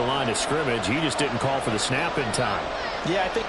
the line of scrimmage. He just didn't call for the snap in time. Yeah, I think.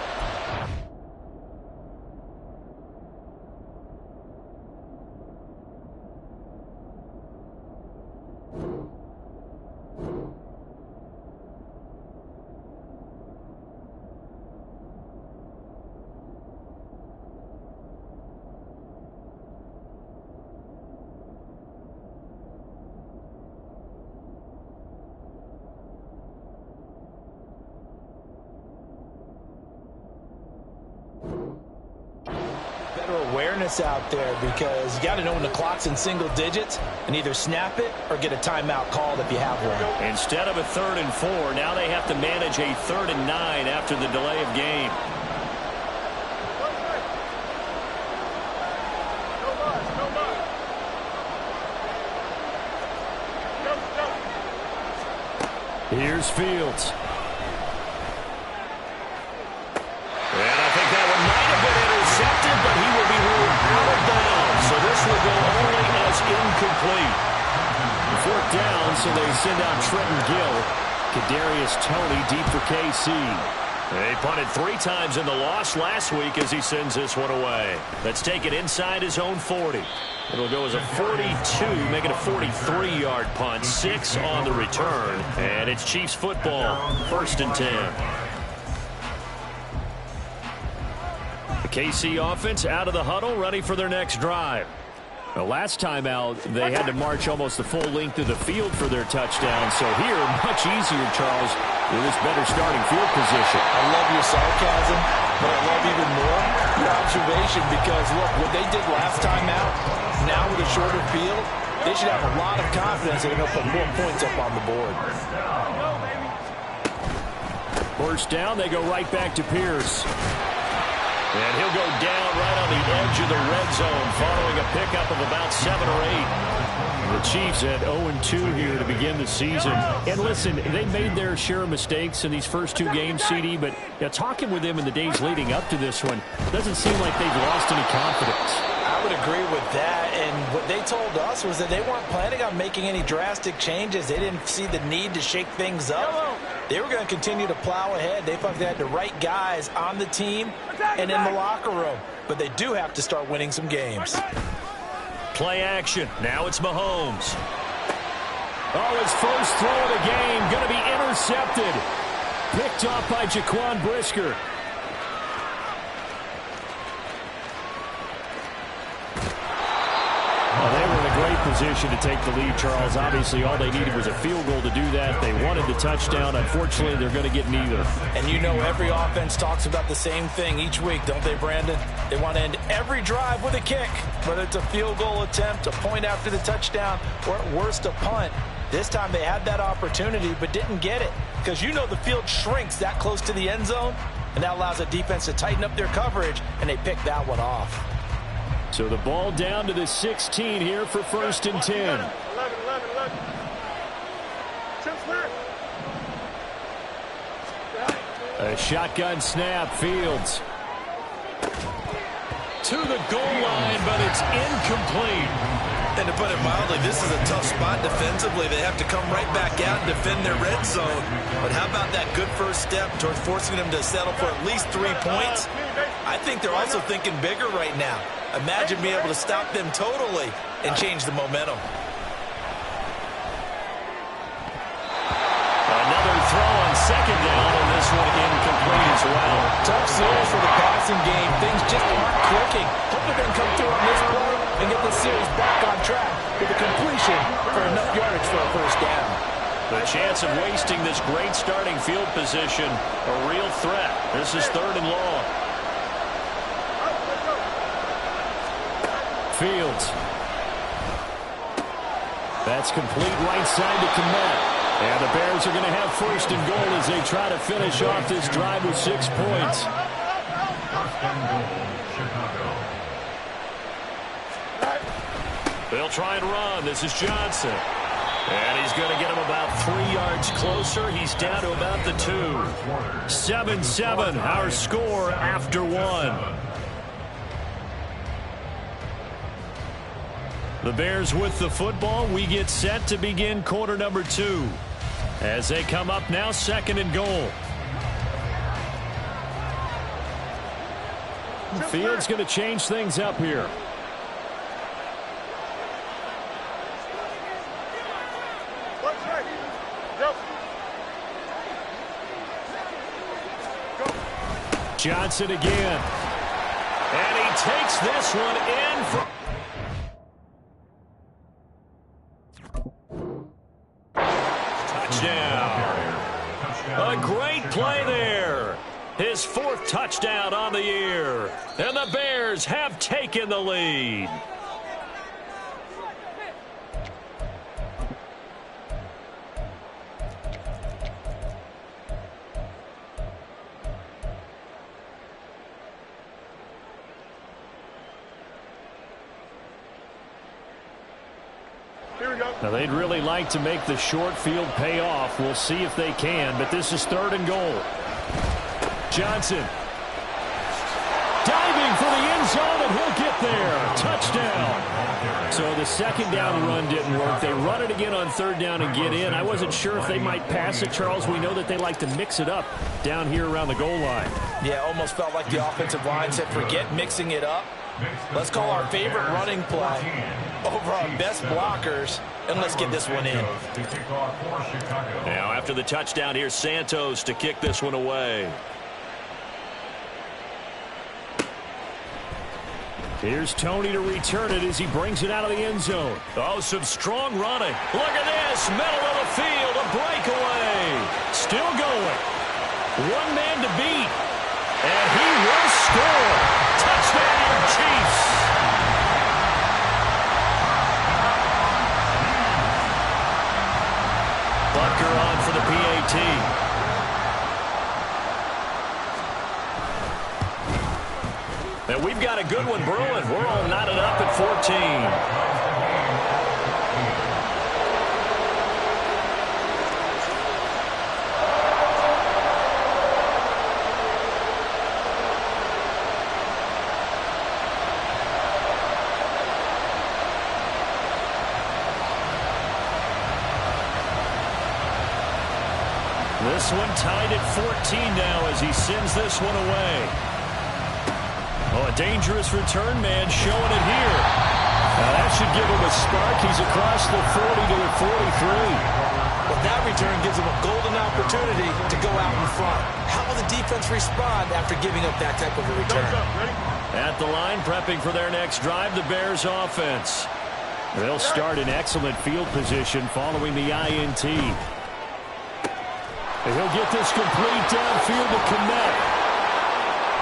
Awareness out there, because you got to know when the clock's in single digits and either snap it or get a timeout called if you have one. Instead of a 3rd and 4, now they have to manage a 3rd and 9 after the delay of game. Here's Fields. And I think that one might have been intercepted, but he will be ruled out of bounds. So this will go only as incomplete. 4th down, so they send out Trenton Gill. Kadarius Toney deep for KC. They punted 3 times in the loss last week as he sends this one away. Let's take it inside his own 40. It'll go as a 42, make it a 43-yard punt. 6 on the return. And it's Chiefs football, 1st and 10. KC offense out of the huddle, ready for their next drive. The last time out, they had to march almost the full length of the field for their touchdown. So here, much easier, Charles, with this better starting field position. I love your sarcasm, but I love even more your observation, because, look, what they did last time out, now with a shorter field, they should have a lot of confidence that they're going to put more points up on the board. 1st down, they go right back to Pierce. And he'll go down right on the edge of the red zone following a pickup of about 7 or 8. The Chiefs at 0-2 here to begin the season. And listen, they made their share of mistakes in these first 2 games, CD, but talking with them in the days leading up to this one, doesn't seem like they've lost any confidence. I would agree with that, and what they told us was that they weren't planning on making any drastic changes. They didn't see the need to shake things up. They were going to continue to plow ahead. They thought they had the right guys on the team and in the locker room, but they do have to start winning some games. Play action. Now it's Mahomes. Oh, his first throw of the game going to be intercepted. Picked off by Jaquan Brisker. Well, they were in a great position to take the lead, Charles. Obviously, all they needed was a field goal to do that. They wanted the touchdown. Unfortunately, they're going to get neither. And you know every offense talks about the same thing each week, don't they, Brandon? They want to end every drive with a kick, whether it's a field goal attempt, a point after the touchdown, or at worst a punt. This time they had that opportunity but didn't get it, because you know the field shrinks that close to the end zone, and that allows the defense to tighten up their coverage, and they picked that one off. So the ball down to the 16 here for 1st and 10. 11. A shotgun snap, Fields. To the goal line, but it's incomplete. And to put it mildly, this is a tough spot defensively. They have to come right back out and defend their red zone. But how about that good first step towards forcing them to settle for at least 3 points? I think they're also thinking bigger right now. Imagine being able to stop them totally and change the momentum. Another throw on 2nd down, and this one incomplete as well. Tough series for the passing game. Things just aren't clicking. Hopefully they can come through on this play and get the series back on track with a completion for enough yardage for a 1st down. The chance of wasting this great starting field position, a real threat. This is 3rd and long. Fields. That's complete right side to Kmet. And the Bears are going to have 1st and goal as they try to finish off this drive with 6 points. They'll try and run. This is Johnson. And he's going to get him about 3 yards closer. He's down to about the 2. 7-7, our score after 1. The Bears with the football. We get set to begin quarter number 2. As they come up now, 2nd and goal. Fields going to change things up here. Johnson again. And he takes this one in for... Touchdown. A great play there. His 4th touchdown on the year. And the Bears have taken the lead. Now, they'd really like to make the short field pay off. We'll see if they can, but this is 3rd and goal. Johnson diving for the end zone, and he'll get there. Touchdown. So the 2nd down run didn't work. They run it again on 3rd down and get in. I wasn't sure if they might pass it, Charles. We know that they like to mix it up down here around the goal line. Yeah, almost felt like the offensive line said, forget mixing it up. Let's call our favorite running play over our best blockers, and let's get this one in. Now, after the touchdown, here's Santos to kick this one away. Here's Tony to return it as he brings it out of the end zone. Oh, some strong running. Look at this. Middle of the field, a breakaway. Still going. One man to beat. And he will score. Touchdown, Chiefs. Butker on for the PAT. And we've got a good one brewing. We're all knotted up at 14. This one tied at 14 now as he sends this one away. Oh, a dangerous return man showing it here. Now that should give him a spark. He's across the 40 to the 43. But that return gives him a golden opportunity to go out in front. How will the defense respond after giving up that type of a return? At the line, prepping for their next drive, the Bears offense. They'll start in excellent field position following the INT. And he'll get this complete downfield to connect.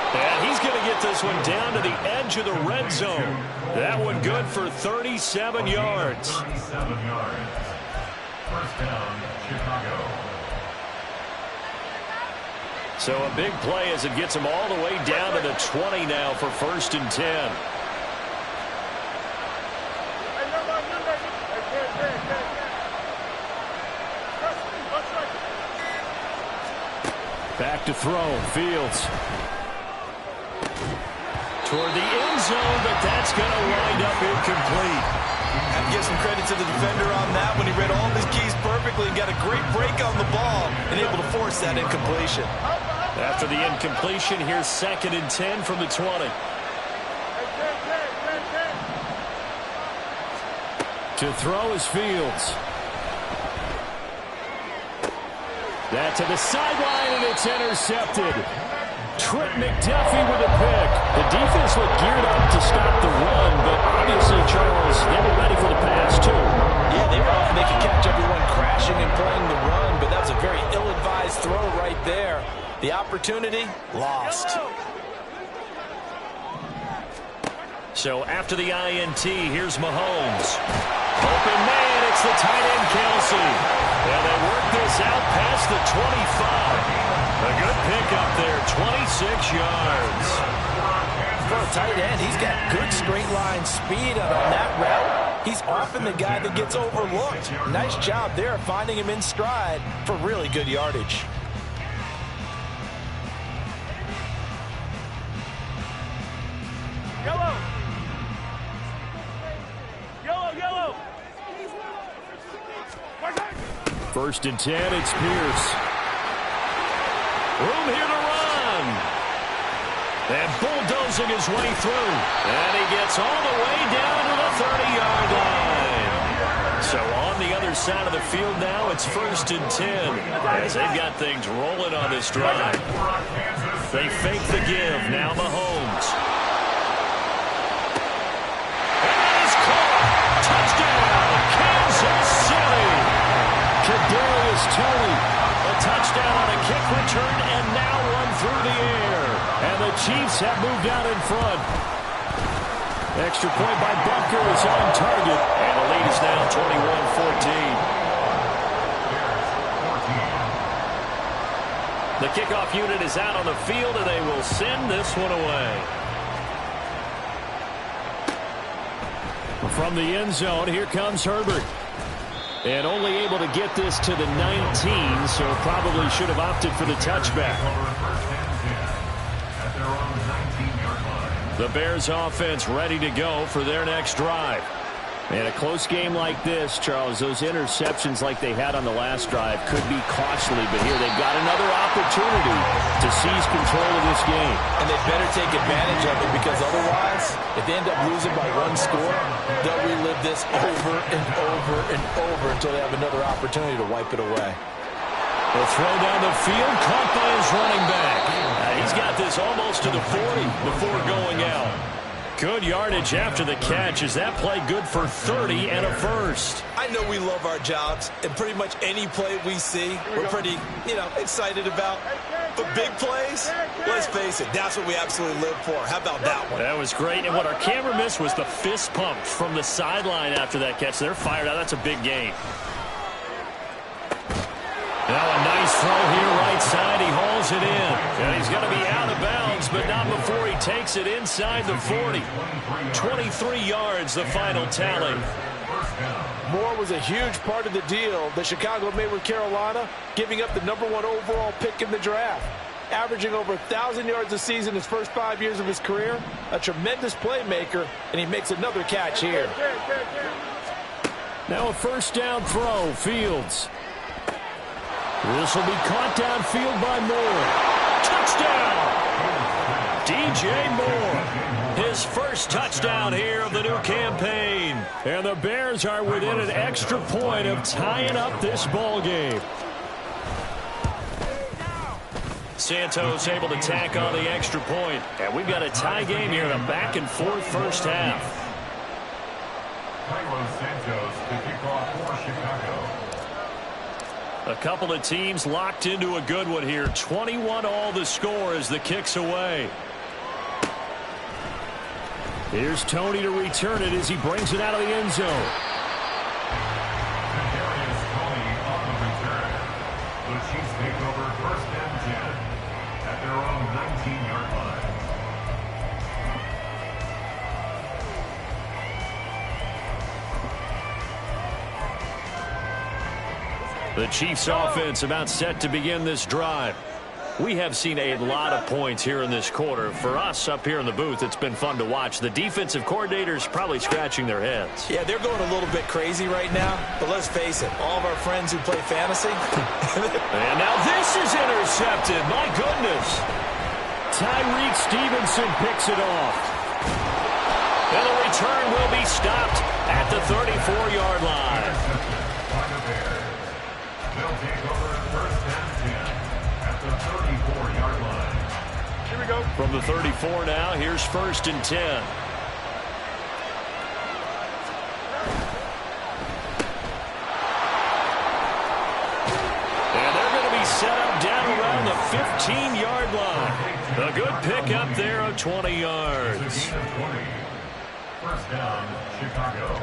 And he's going to get this one down to the edge of the red zone. That one good for 37 yards. 37 yards. First down, Chicago. So a big play as it gets him all the way down to the 20 now for 1st and 10. Back to throw, Fields. Toward the end zone, but that's going to wind up incomplete. Have to give some credit to the defender on that when he read all of his keys perfectly and got a great break on the ball and able to force that incompletion. After the incompletion, here's 2nd and 10 from the 20. To throw is Fields. That to the sideline, and it's intercepted. Trent McDuffie with a pick. The defense looked geared up to stop the run, but obviously, Charles, they were ready for the pass, too. Yeah, they were off. They could catch everyone crashing and playing the run, but that was a very ill-advised throw right there. The opportunity, lost. So after the INT, here's Mahomes. Open man, it's the tight end, Kelsey. And they work this out past the 25. A good pickup there, 26 yards. For a tight end, he's got good straight line speed, and on that route, he's often the guy that gets overlooked. Nice job there finding him in stride for really good yardage. Yellow! Yellow, yellow! First and 10, it's Pierce. Room here to run. And bulldozing his way through. And he gets all the way down to the 30-yard line. So on the other side of the field now, it's first and 10. As they've got things rolling on this drive. They fake the give. Now Mahomes. And that is caught. Touchdown, Kansas City. Kadarius Toney. A touchdown on a kick return and now one through the air. And the Chiefs have moved out in front. Extra point by Bunker is on target. And the lead is now 21-14. The kickoff unit is out on the field, and they will send this one away. From the end zone, here comes Herbert. And only able to get this to the 19, so probably should have opted for the touchback. The Bears offense ready to go for their next drive. And a close game like this, Charles, those interceptions like they had on the last drive could be costly, but here they've got another opportunity to seize control of this game. And they better take advantage of it, because otherwise, if they end up losing by one score, they'll relive this over and over and over until they have another opportunity to wipe it away. The throw down the field, caught by his running back. He's got this almost to the 40 before going out. Good yardage after the catch. Is that play good for 30 and a first? I know we love our jobs, and pretty much any play we see, we're pretty, excited about. But big plays, let's face it, that's what we absolutely live for. How about that one? That was great, and what our camera missed was the fist pump from the sideline after that catch. They're fired out. That's a big gain. Now a nice throw here right side. He hauls it in. And he's going to be out of bounds, but not before he takes it inside the 40. 23 yards, the final tally. Moore was a huge part of the deal that Chicago made with Carolina, giving up the #1 overall pick in the draft. Averaging over 1,000 yards a season his first 5 years of his career. A tremendous playmaker, and he makes another catch here. Now a first down throw, Fields. This will be caught downfield by Moore. Touchdown! DJ Moore. His first touchdown here of the new campaign. And the Bears are within an extra point of tying up this ball game. Santos able to tack on the extra point. And we've got a tie game here in a back-and-forth first half. Santos to kick off for Chicago. A couple of teams locked into a good one here. 21-all the score as the kick's away. Here's Toney to return it as he brings it out of the end zone. On the return. The Chiefs take over first and 10 at their own 19-yard line. The Chiefs offense about set to begin this drive. We have seen a lot of points here in this quarter. For us up here in the booth, it's been fun to watch. The defensive coordinators probably scratching their heads. Yeah, they're going a little bit crazy right now, but let's face it, all of our friends who play fantasy. And now this is intercepted. My goodness. Tyreek Stevenson picks it off. And the return will be stopped at the 34-yard line. They'll take over first and 10 at the 34-yard line. Here we go. From the 34 now, here's first and 10. And they're going to be set up down around the 15-yard line. A good pickup there of 20 yards. First down, Chicago.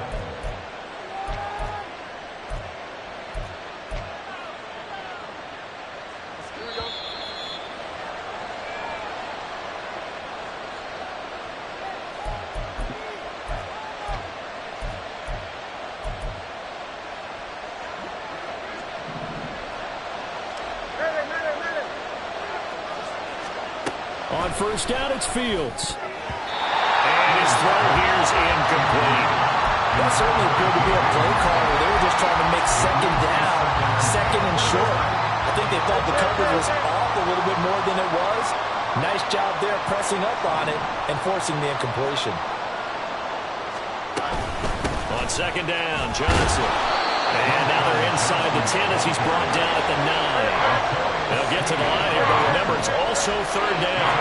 On first down, it's Fields. And his throw here is incomplete. That certainly appeared to be a play call where they were just trying to make second down, second and short. I think they thought the coverage was off a little bit more than it was. Nice job there pressing up on it and forcing the incompletion. On second down, Johnson. And now they're inside the 10 as he's brought down at the 9. They'll get to the line here, but remember, it's also third down.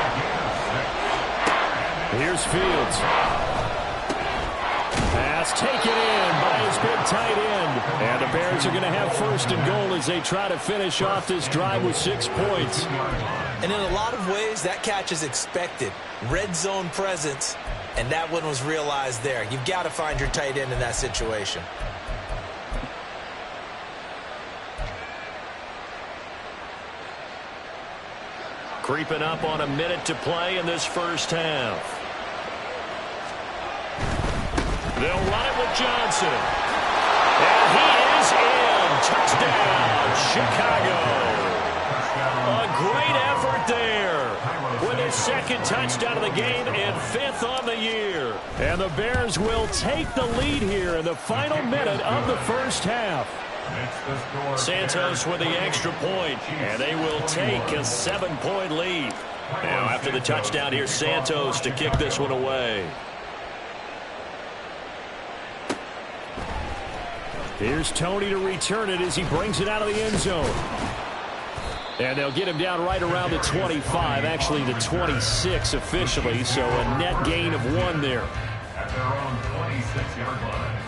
Here's Fields. Pass taken in by his big tight end. And the Bears are going to have first and goal as they try to finish off this drive with 6 points. And in a lot of ways, that catch is expected. Red zone presence, and that one was realized there. You've got to find your tight end in that situation. Creeping up on a minute to play in this first half. They'll run it with Johnson. And he is in. Touchdown, Chicago. A great effort there with his second touchdown of the game and 5th on the year. And the Bears will take the lead here in the final minute of the first half. Santos with the extra point, and they will take a 7-point lead. Now after the touchdown, here's Santos to kick this one away. Here's Tony to return it as he brings it out of the end zone. And they'll get him down right around the 25, actually the 26 officially, so a net gain of 1 there. At their own 26-yard line.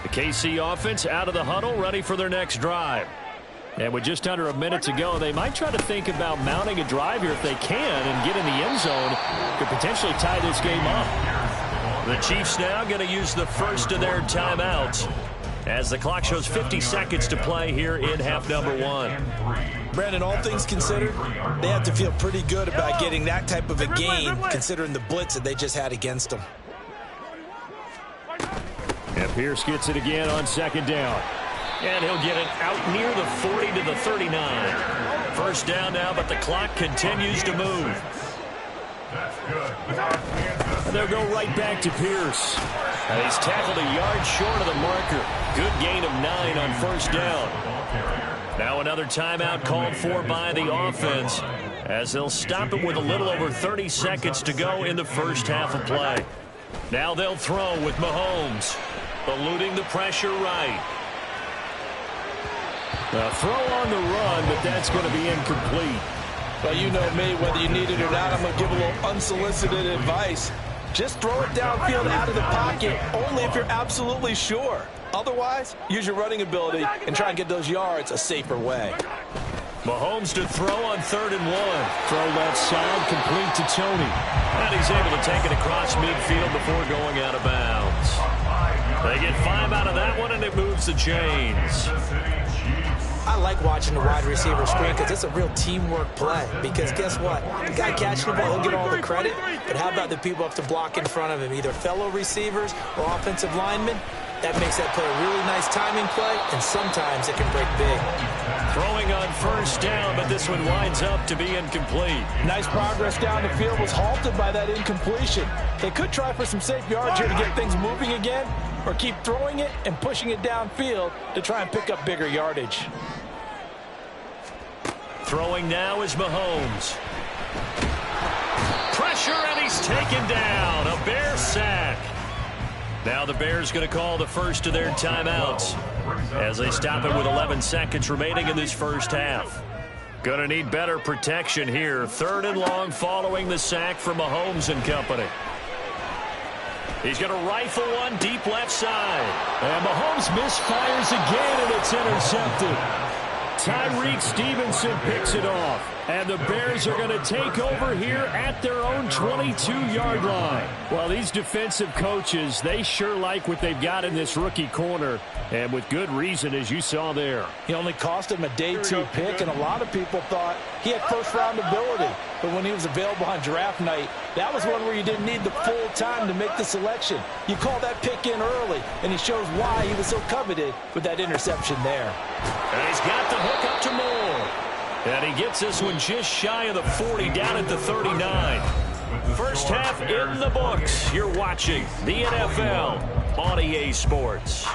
The KC offense out of the huddle, ready for their next drive. And with just under a minute to go, they might try to think about mounting a drive here if they can and get in the end zone. Could potentially tie this game up. The Chiefs now going to use the first of their timeouts as the clock shows 50 seconds to play here in half number 1. Brandon, all things considered, they have to feel pretty good about getting that type of a gain considering the blitz that they just had against them. And Pierce gets it again on second down. And he'll get it out near the 40 to the 39. First down now, but the clock continues to move. And they'll go right back to Pierce. And he's tackled a yard short of the marker. Good gain of 9 on first down. Now another timeout called for by the offense as they'll stop it with a little over 30 seconds to go in the first half of play. Now they'll throw with Mahomes. Eluding the pressure right. A throw on the run, but that's going to be incomplete. Well, you know me, whether you need it or not, I'm going to give a little unsolicited advice. Just throw it downfield out of the pocket, only if you're absolutely sure. Otherwise, use your running ability and try and get those yards a safer way. Mahomes to throw on 3rd and 1. Throw left side, complete to Tony. And he's able to take it across midfield before going out of bounds. They get 5 out of that one, and it moves the chains. I like watching the wide receiver screen because it's a real teamwork play. Because guess what? The guy catching the ball, he'll get all the credit. But how about the people up to block in front of him, either fellow receivers or offensive linemen? That makes that play a really nice timing play, and sometimes it can break big. Throwing on first down, but this one winds up to be incomplete. Nice progress down the field was halted by that incompletion. They could try for some safe yards here to get things moving again, or keep throwing it and pushing it downfield to try and pick up bigger yardage. Throwing now is Mahomes. Pressure, and he's taken down. A Bear sack. Now the Bears going to call the first of their timeouts as they stop it with 11 seconds remaining in this first half. Going to need better protection here. 3rd and long following the sack from Mahomes and company. He's going to rifle one deep left side. And Mahomes misfires again, and it's intercepted. Tyreek Stevenson picks it off. And the Bears are going to take over here at their own 22-yard line. Well, these defensive coaches, they sure like what they've got in this rookie corner. And with good reason, as you saw there. He only cost him a day 2 pick, and a lot of people thought he had first-round ability. But when he was available on draft night, that was one where you didn't need the full time to make the selection. You call that pick in early, and he shows why he was so coveted with that interception there. And he's got the hook up to Moore. And he gets this one just shy of the 40, down at the 39. First half in the books. You're watching the NFL on EA Sports.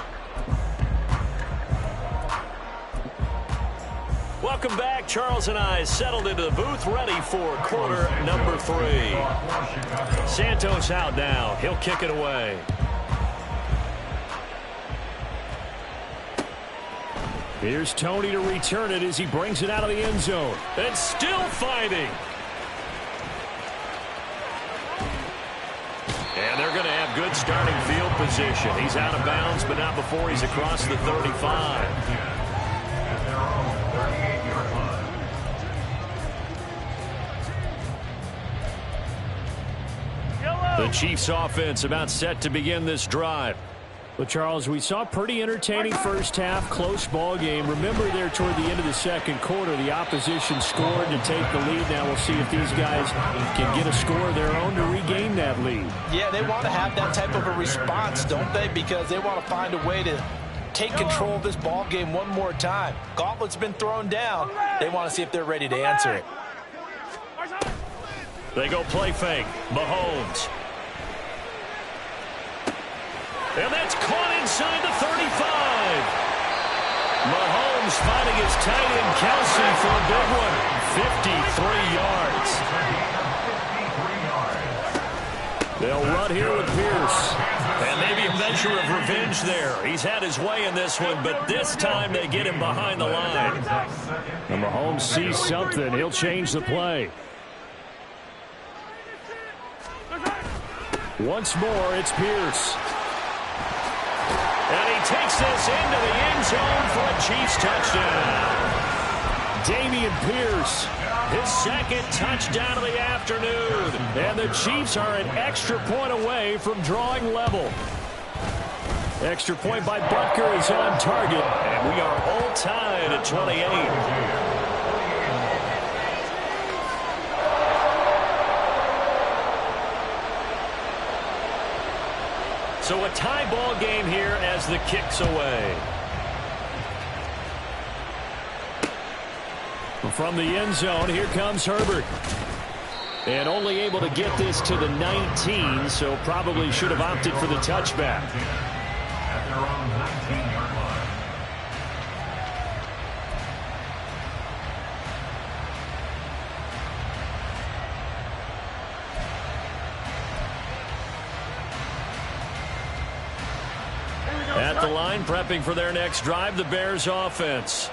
Welcome back. Charles and I settled into the booth, ready for quarter number 3. Santos out now. He'll kick it away. Here's Tony to return it as he brings it out of the end zone. And still fighting. And they're going to have good starting field position. He's out of bounds, but not before he's across the 35. The Chiefs offense about set to begin this drive. Well, Charles, we saw a pretty entertaining first half, close ball game. Remember there toward the end of the second quarter, the opposition scored to take the lead. Now we'll see if these guys can get a score of their own to regain that lead. Yeah, they want to have that type of a response, don't they? Because they want to find a way to take control of this ball game one more time. Gauntlet's been thrown down. They want to see if they're ready to answer it. They go play fake. Mahomes. And that's caught inside the 35. Mahomes finding his tight end Kelsey for a big one. 53 yards. They'll run here with Pierce. And maybe a measure of revenge there. He's had his way in this one, but this time they get him behind the line. And Mahomes sees something. He'll change the play. Once more, it's Pierce. And he takes this into the end zone for a Chiefs touchdown. Dameon Pierce, his second touchdown of the afternoon. And the Chiefs are an extra point away from drawing level. Extra point by Butker is on target. And we are all tied at 28. So a tie ball game here as the kick's away. From the end zone, here comes Herbert. And only able to get this to the 19, so probably should have opted for the touchback. At their own 19-yard line. At the line, prepping for their next drive, the Bears offense.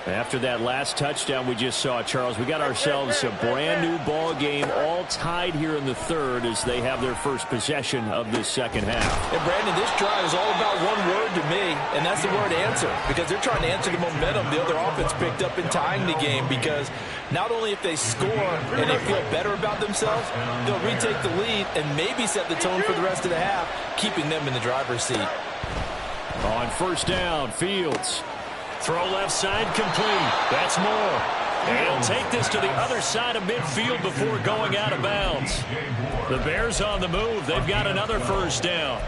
After that last touchdown we just saw, Charles, we got ourselves a brand new ball game, all tied here in the third as they have their first possession of this second half. And Brandon, this drive is all about one word to me, and that's the word answer, because they're trying to answer the momentum the other offense picked up in tying the game, because not only if they score and they feel better about themselves, they'll retake the lead and maybe set the tone for the rest of the half, keeping them in the driver's seat. On first down, Fields. Throw left side complete. That's more. And he'll take this to the other side of midfield before going out of bounds. The Bears on the move. They've got another first down.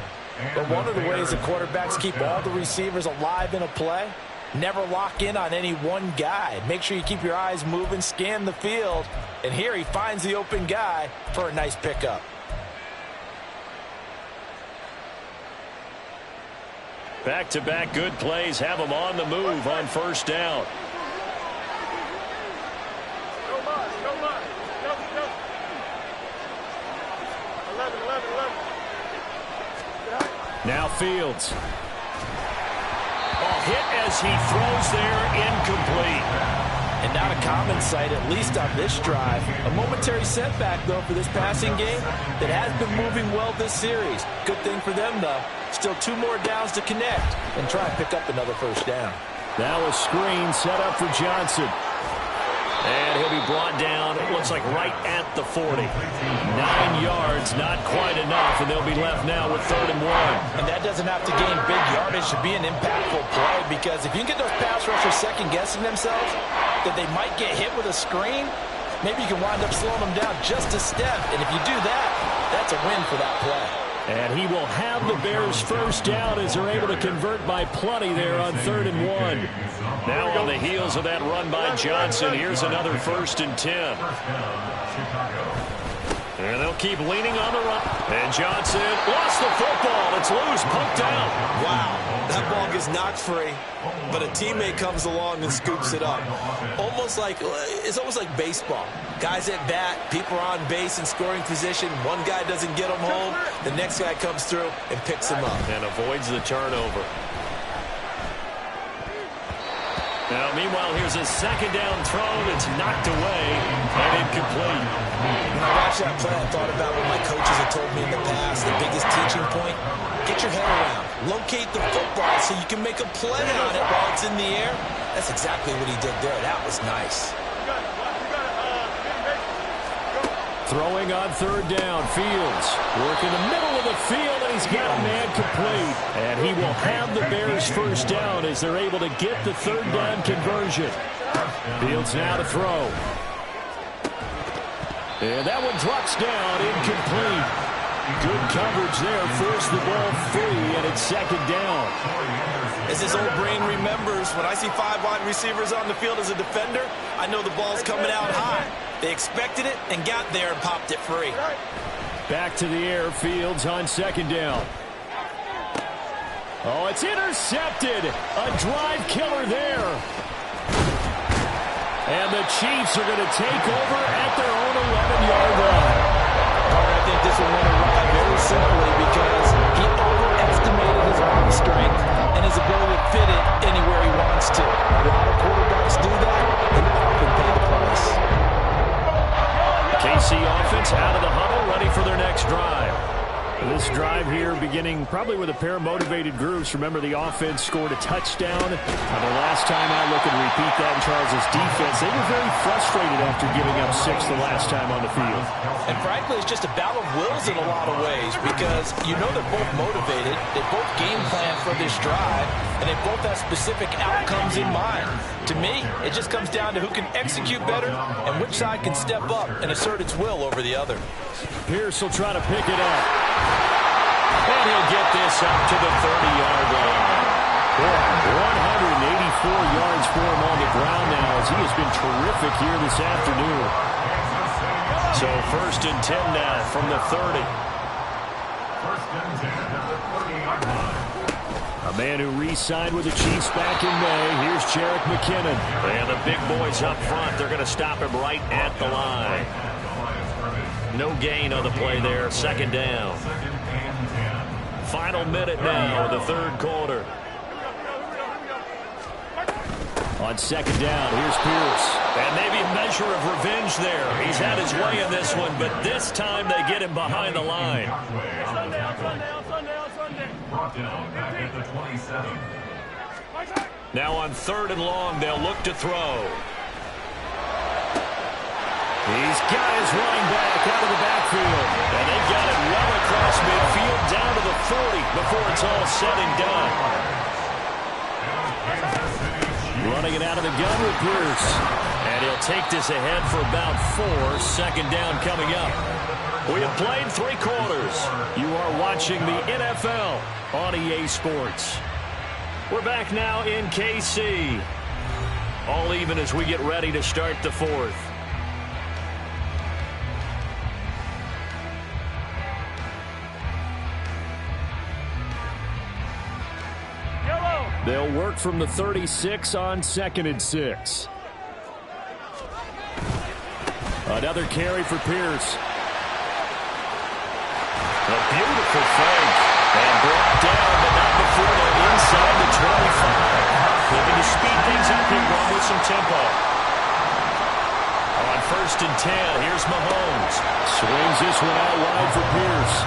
But one of the ways the quarterbacks keep all the receivers alive in a play, never lock in on any one guy. Make sure you keep your eyes moving, scan the field. And here he finds the open guy for a nice pickup. Back-to-back good plays have them on the move on first down. Now Fields. Hit as he throws there, incomplete. And not a common sight, at least on this drive. A momentary setback, though, for this passing game that has been moving well this series. Good thing for them, though. Still 2 more downs to connect and try and pick up another first down. Now a screen set up for Johnson. And he'll be brought down, it looks like right at the 40. 9 yards, not quite enough, and they'll be left now with 3rd and 1. And that doesn't have to gain big yardage to be an impactful play, because if you can get those pass rushers second-guessing themselves, that they might get hit with a screen, maybe you can wind up slowing them down just a step. And if you do that, that's a win for that play. And he will have the Bears first down as they're able to convert by plenty there on 3rd and 1. Now on the heels of that run by Johnson, here's another 1st and 10. And they'll keep leaning on the run. And Johnson lost the football. It's loose, poked out. Wow, that ball gets knocked free, but a teammate comes along and scoops it up. It's almost like baseball. Guys at bat, people are on base in scoring position. One guy doesn't get him home. The next guy comes through and picks him up. And avoids the turnover. Now, meanwhile, here's a second down throw that's knocked away and incomplete. When I watched that play, I thought about what my coaches have told me in the past. The biggest teaching point, get your head around. Locate the football so you can make a play on it while it's in the air. That's exactly what he did there. That was nice. Throwing on third down, Fields working the middle of the field, and he's got a man complete. And he will have the Bears first down as they're able to get the third down conversion. Fields now to throw. And that one drops down, incomplete. Good coverage there, forced the ball free, and it's second down. As his old brain remembers, when I see 5 wide receivers on the field as a defender, I know the ball's coming out high. They expected it and got there and popped it free. Back to the air, Fields on second down. Oh, it's intercepted. A drive killer there. And the Chiefs are going to take over at their own 11-yard line. I think this will win a ride very simply because he overestimated his arm strength and his ability to fit it anywhere he wants to. A lot of quarterbacks do that, and often pay the price. KC offense out of the huddle, ready for their next drive. This drive here beginning probably with a pair of motivated groups. Remember, the offense scored a touchdown. The last time out, looking to repeat that in Charles' defense. They were very frustrated after giving up 6 the last time on the field. And frankly, it's just a battle of wills in a lot of ways because you know they're both motivated. They both game plan for this drive, and they both have specific outcomes in mind. To me, it just comes down to who can execute better and which side can step up and assert its will over the other. Pierce will try to pick it up. And he'll get this up to the 30-yard line. 184 yards for him on the ground now as he has been terrific here this afternoon. So first and 10 now from the 30. First and 10 at the 30-yard line. A man who re-signed with the Chiefs back in May. Here's Jerick McKinnon. And the big boys up front, they're going to stop him right at the line. No gain on the play there. Second down. Final minute now of the third quarter. On second down, here's Pierce. And maybe a measure of revenge there. He's had his way in this one, but this time they get him behind the line. Brought down back at the 27. Now on third and long, they'll look to throw. He's got his running back out of the backfield. And they got it well across midfield down to the 40 before it's all said and done. Running it out of the gun with Pierce. And he'll take this ahead for about 4. Second down coming up. We have played 3 quarters. You are watching the NFL on EA Sports. We're back now in KC. All even as we get ready to start the 4th. They'll work from the 36 on second and 6. Another carry for Pierce. A beautiful fake. And brought down, but not before they're inside the 25. Looking to speed things up and run with some tempo. On first and 10, here's Mahomes. Swings this one out wide for Pierce.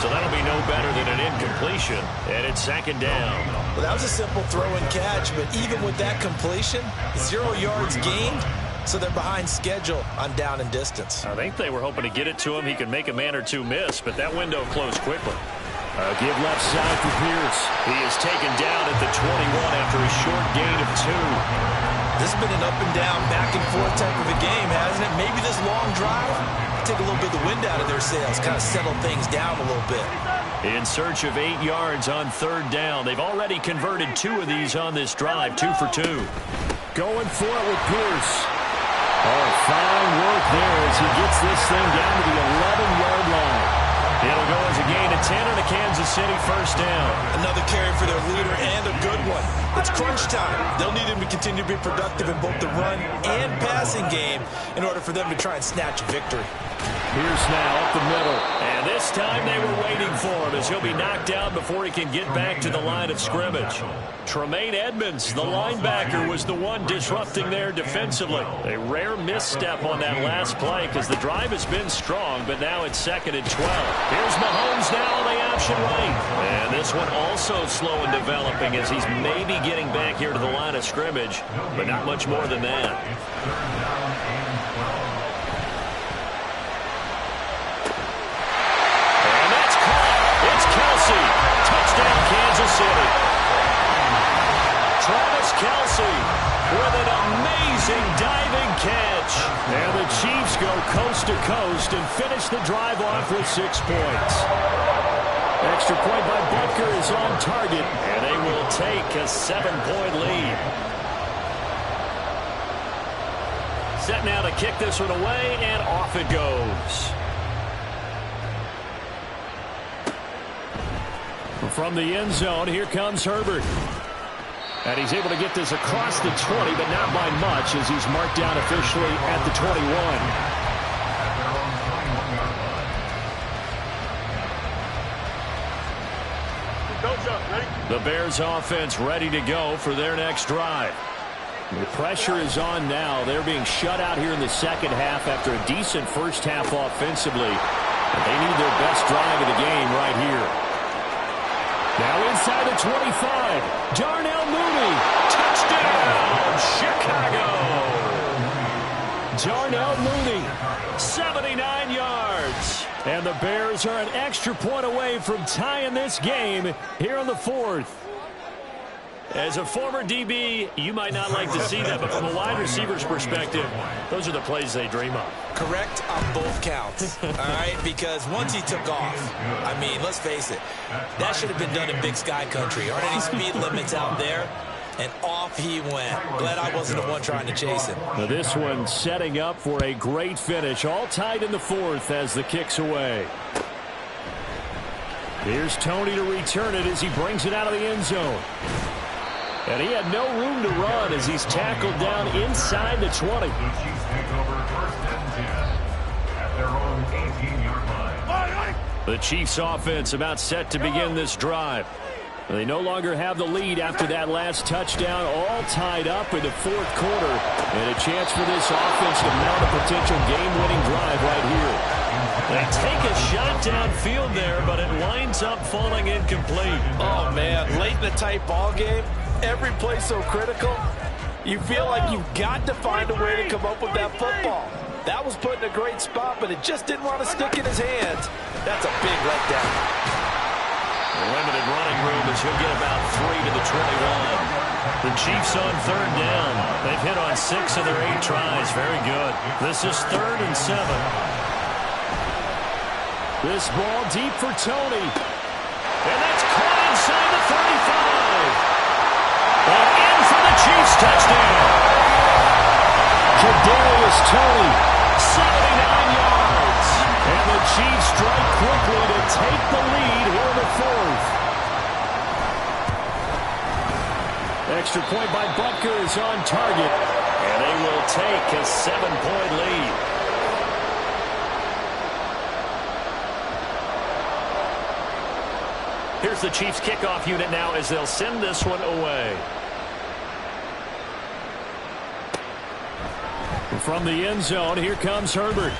So that'll be no better than an incompletion, and it's second down. Well, that was a simple throw and catch, but even with that completion, 0 yards gained, so they're behind schedule on down and distance. I think they were hoping to get it to him. He could make a man or two miss, but that window closed quickly. Give left side for Pierce. He is taken down at the 21 after a short gain of 2. This has been an up and down, back and forth type of a game, hasn't it? Maybe this long drive take a little bit of the wind out of their sails, kind of settle things down a little bit. In search of 8 yards on third down. They've already converted 2 of these on this drive, 2 for 2. Going for it with Pierce. Oh, fine work mark there as he gets this thing down to the 11-yard line. It'll go as a gain of 10 on a Kansas City first down. Another carry for their leader and a good one. It's crunch time. They'll need him to continue to be productive in both the run and passing game in order for them to try and snatch a victory. Here's now up the middle. And this time they were waiting for him as he'll be knocked down before he can get back to the line of scrimmage. Tremaine Edmonds, the linebacker, was the one disrupting there defensively. A rare misstep on that last play because the drive has been strong, but now it's 2nd and 12. Here's Mahomes now on the option right. And this one also slow in developing as he's maybe getting back here to the line of scrimmage, but not much more than that. Touchdown, Kansas City. Travis Kelce with an amazing diving catch. And the Chiefs go coast to coast and finish the drive off with 6 points. Extra point by Butker is on target, and they will take a 7-point lead. Set now to kick this one away, and off it goes. From the end zone, here comes Herbert. And he's able to get this across the 20, but not by much as he's marked down officially at the 21. The Bears offense ready to go for their next drive. The pressure is on now. They're being shut out here in the second half after a decent first half offensively. And they need their best drive of the game right here. Now inside the 25, Darnell Mooney, touchdown, Chicago. Darnell Mooney, 79 yards. And the Bears are an extra point away from tying this game here in the 4th. As a former DB, you might not like to see that, but from a wide receiver's perspective, those are the plays they dream of. Correct on both counts, all right? Because once he took off, I mean, let's face it, that should have been done in Big Sky Country. Aren't any speed limits out there? And off he went. Glad I wasn't the one trying to chase him. Now this one setting up for a great finish, all tied in the 4th as the kick's away. Here's Tony to return it as he brings it out of the end zone. And he had no room to run as he's tackled down inside the 20. The Chiefs take over 1st and 10 at their own 18-yard line. The Chiefs offense about set to begin this drive. They no longer have the lead after that last touchdown, all tied up in the 4th quarter. And a chance for this offense to mount a potential game-winning drive right here. They take a shot downfield there, but it winds up falling incomplete. Oh, man, late in the tight ball game, every play so critical, you feel like you've got to find a way to come up with that football. That was put in a great spot, but it just didn't want to stick in his hands. That's a big letdown. Limited running room as he'll get about 3 to the 21. The Chiefs on 3rd down. They've hit on 6 of their 8 tries. Very good. This is 3rd and 7. This ball deep for Tony. And that's caught inside the 35. And in for the Chiefs touchdown. Kadarius Toney, 79 yards. And the Chiefs strike quickly to take the lead here in the 4th. Extra point by Butker is on target. And they will take a 7-point lead. Here's the Chiefs kickoff unit now as they'll send this one away. From the end zone, here comes Herbert.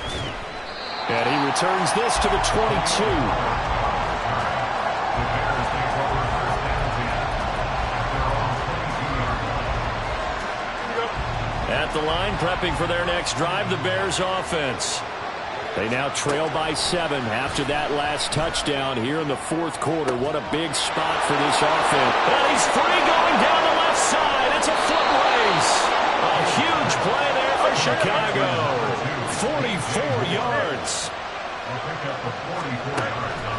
And he returns this to the 22. At the line, prepping for their next drive, the Bears offense. They now trail by 7 after that last touchdown here in the 4th quarter. What a big spot for this offense. And he's free going down the left side. It's a foot race. A huge play there for Chicago. 44 yards.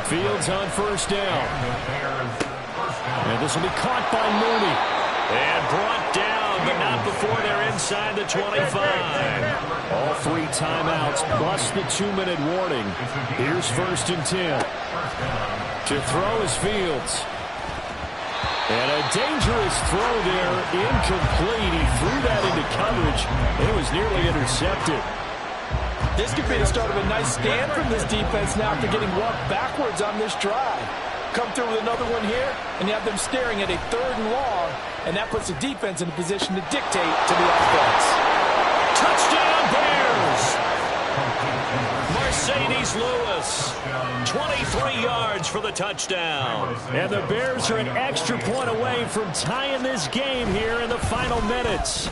Fields on 1st down. And this will be caught by Mooney. And brought down, but not before they're inside the 25. All 3 timeouts plus the 2-minute warning. Here's 1st and 10. To throw is Fields. And a dangerous throw there, incomplete. He threw that into coverage. It was nearly intercepted. This could be the start of a nice stand from this defense now after getting walked backwards on this drive. Come through with another one here, and you have them staring at a 3rd and long, and that puts the defense in a position to dictate to the offense. Touchdown Bears! Mercedes Lewis, 23 yards for the touchdown. And the Bears are an extra point away from tying this game here in the final minutes.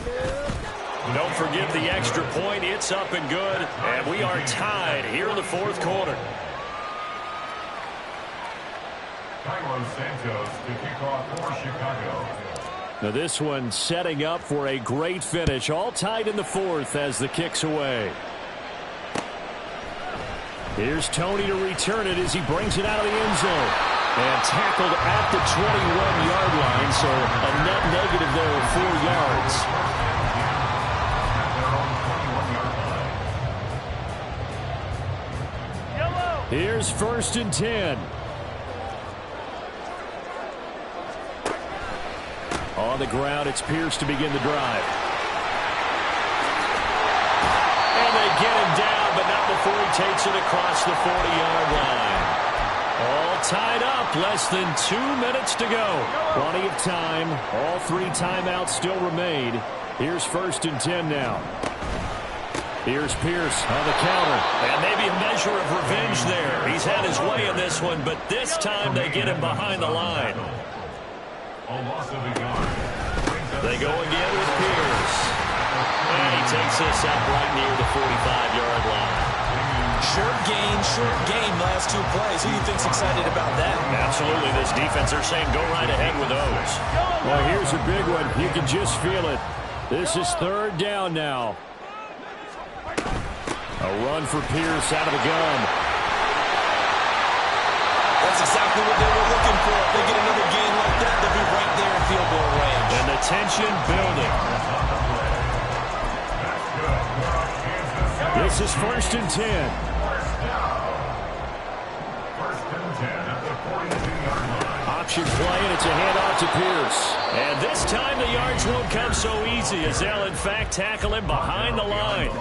Don't forget the extra point. It's up and good, and we are tied here in the 4th quarter. Carlos Santos to kick off for Chicago. Now this one setting up for a great finish. All tied in the 4th as the kick's away. Here's Tony to return it as he brings it out of the end zone. And tackled at the 21-yard line, so a net negative there of 4 yards. Here's 1st and 10. On the ground, it's Pierce to begin the drive. And they get him down, but not before he takes it across the 40-yard line. All tied up, less than 2 minutes to go. Plenty of time. All 3 timeouts still remain. Here's 1st and 10 now. Here's Pierce on the counter. And maybe a measure of revenge there. He's had his way in this one, but this time they get him behind the line. They go again with Pierce. And he takes this out right near the 45-yard line. Short gain last 2 plays. Who do you think's excited about that? Absolutely. This defense, they're saying go right ahead with those. Well, here's a big one. You can just feel it. This is 3rd down now. A run for Pierce out of the gun. That's exactly what they were looking for. If they get another gain like that, they'll be right there in field goal range. And the tension building. This is 1st and 10. 1st and 10 at the 42-yard line. Option play, and it's a handoff to Pierce. And this time the yards won't come so easy as they'll, in fact, tackle him behind the line.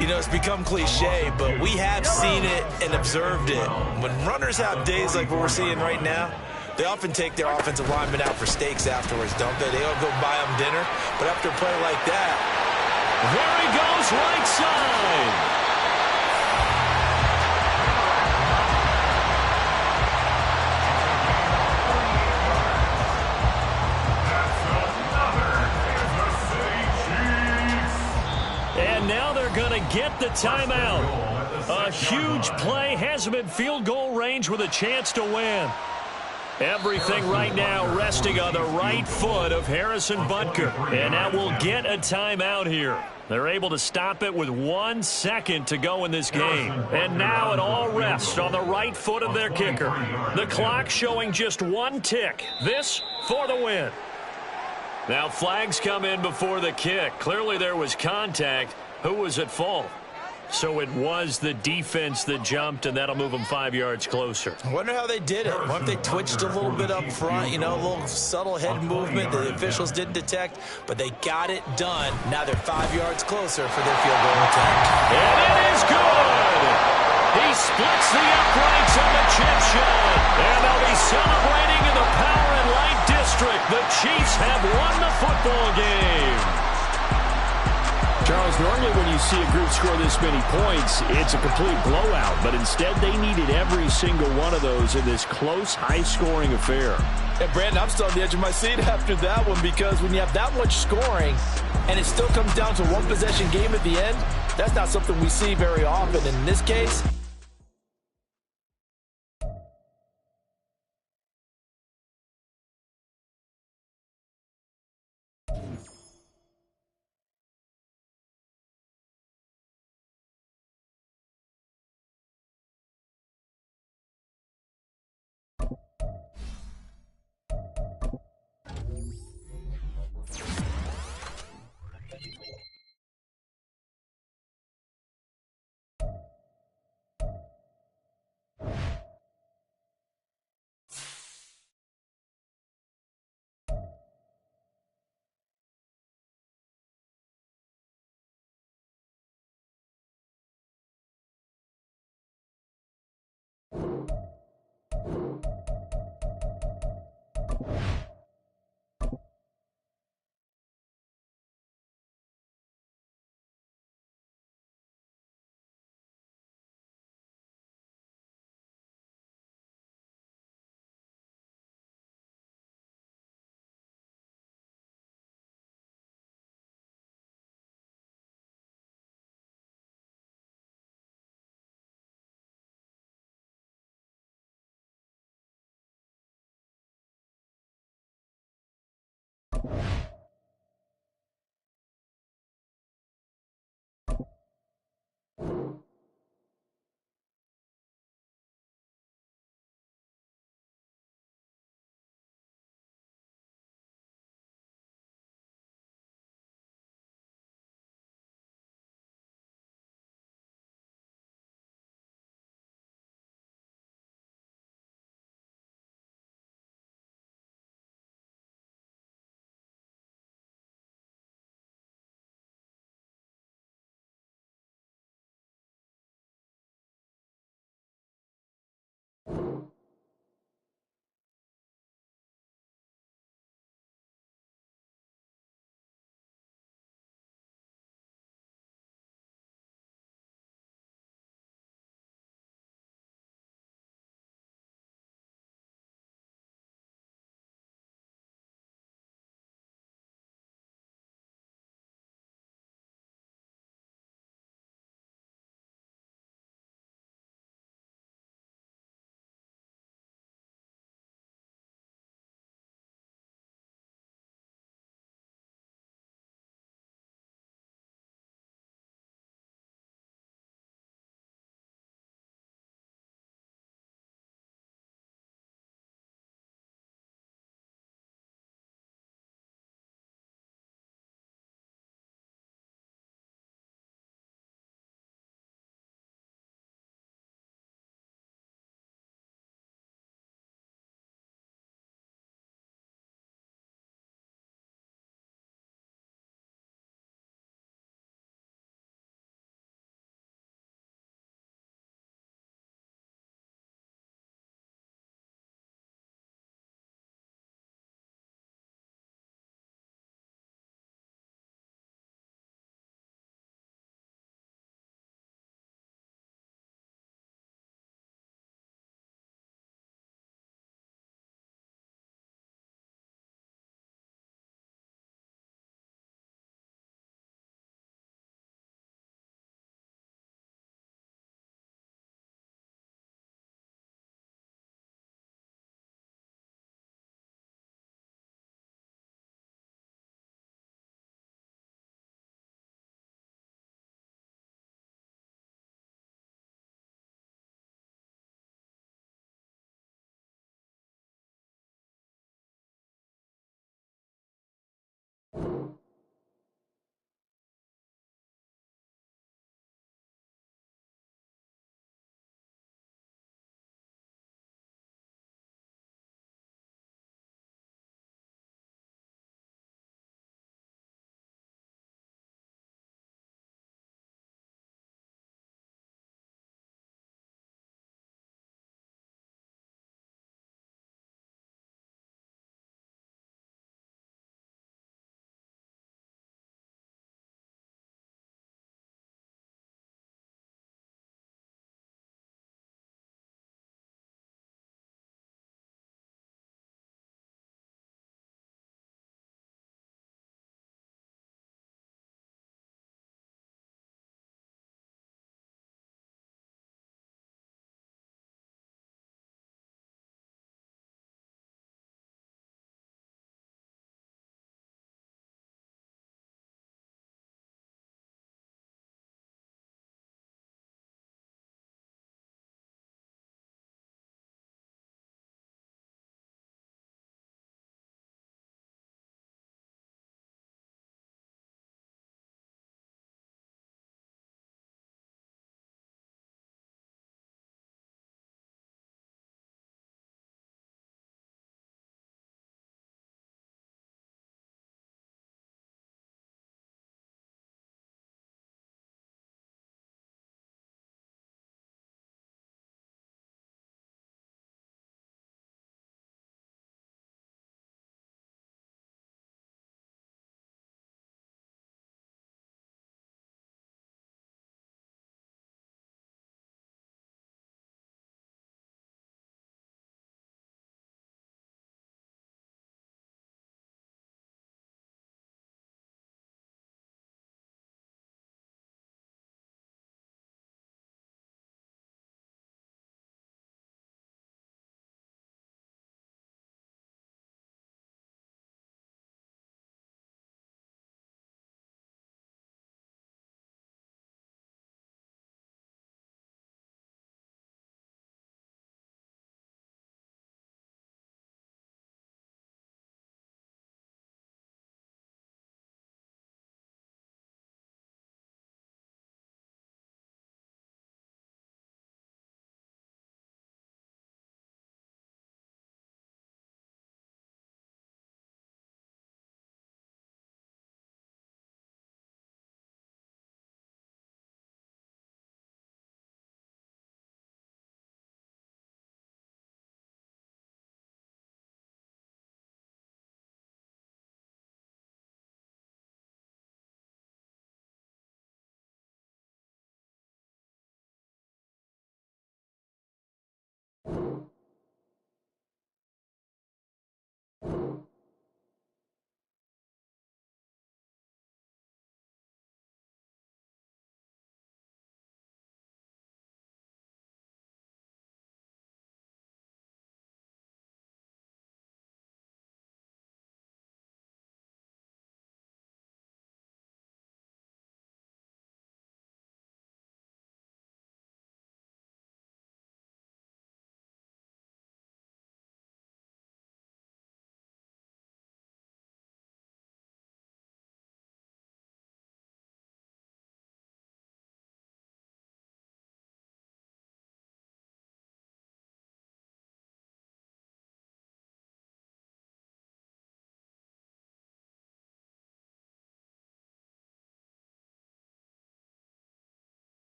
You know, it's become cliche, but we have seen it and observed it. When runners have days like what we're seeing right now, they often take their offensive linemen out for steaks afterwards, don't they? They all go buy them dinner. But after a play like that, there he goes, right side. And now they're going to get the timeout. A huge play, has him in field goal range with a chance to win. Everything right now resting on the right foot of Harrison Butker. And now we'll get a timeout here. They're able to stop it with 1 second to go in this game. And now it all rests on the right foot of their kicker. The clock showing just 1 tick. This for the win. Now flags come in before the kick. Clearly there was contact. Who was at fault? So it was the defense that jumped, and that'll move them 5 yards closer. I wonder how they did it. What if they twitched a little bit up front, you know, a little subtle head movement that the officials didn't detect, but they got it done. Now they're 5 yards closer for their field goal attempt. And it is good! He splits the uprights on the chip shot, and they'll be celebrating in the Power and Light District. The Chiefs have won the football game. Charles, normally when you see a group score this many points, it's a complete blowout. But instead, they needed every single one of those in this close, high-scoring affair. And, Brandon, I'm still on the edge of my seat after that one because when you have that much scoring and it still comes down to one possession game at the end, that's not something we see very often. In this case,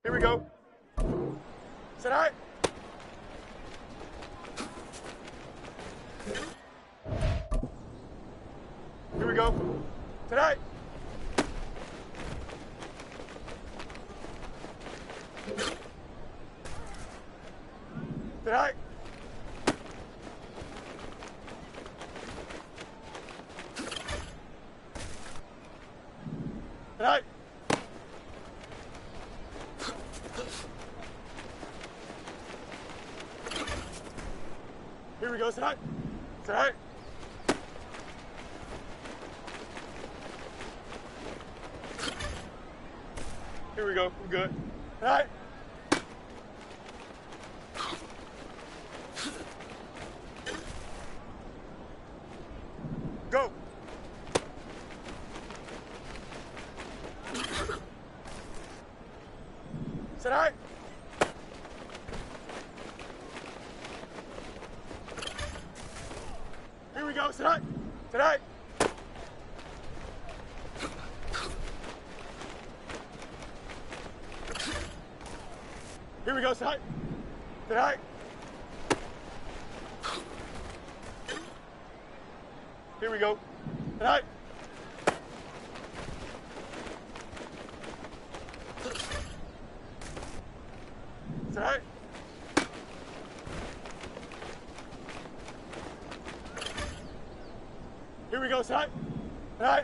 Here we go. Set high. Here we go. Set high. Set high. Set high. Here we go, sit high. Sit high. Here we go, we're good. Sit high. Go. Sit high. Here we go, sit high. Sit high. Here we go, sit high. Sit high. Here we go. Sit high. Sit high. Here we go, sit high. Sit high.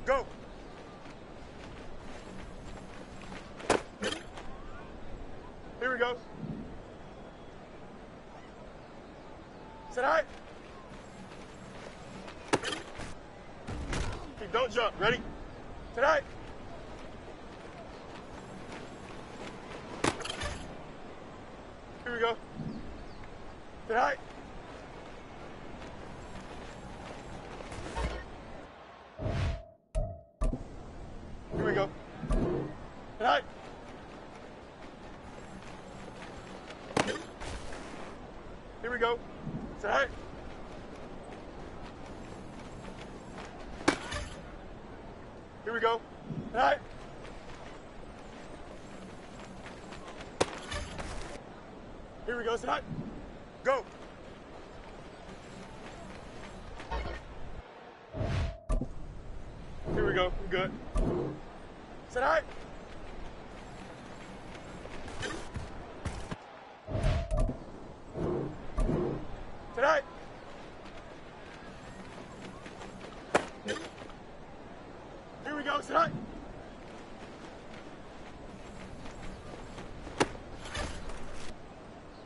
Go. Here we go. Sit high. Okay, don't jump. Ready? Sit high. Here we go. Sit high. Here we go. Sit high. Here we go. Sit high. Here we go. Sit high. Here we go. Sit high. Go. Here we go. We're good. Sit high. Sit high. Here we go. Sit high.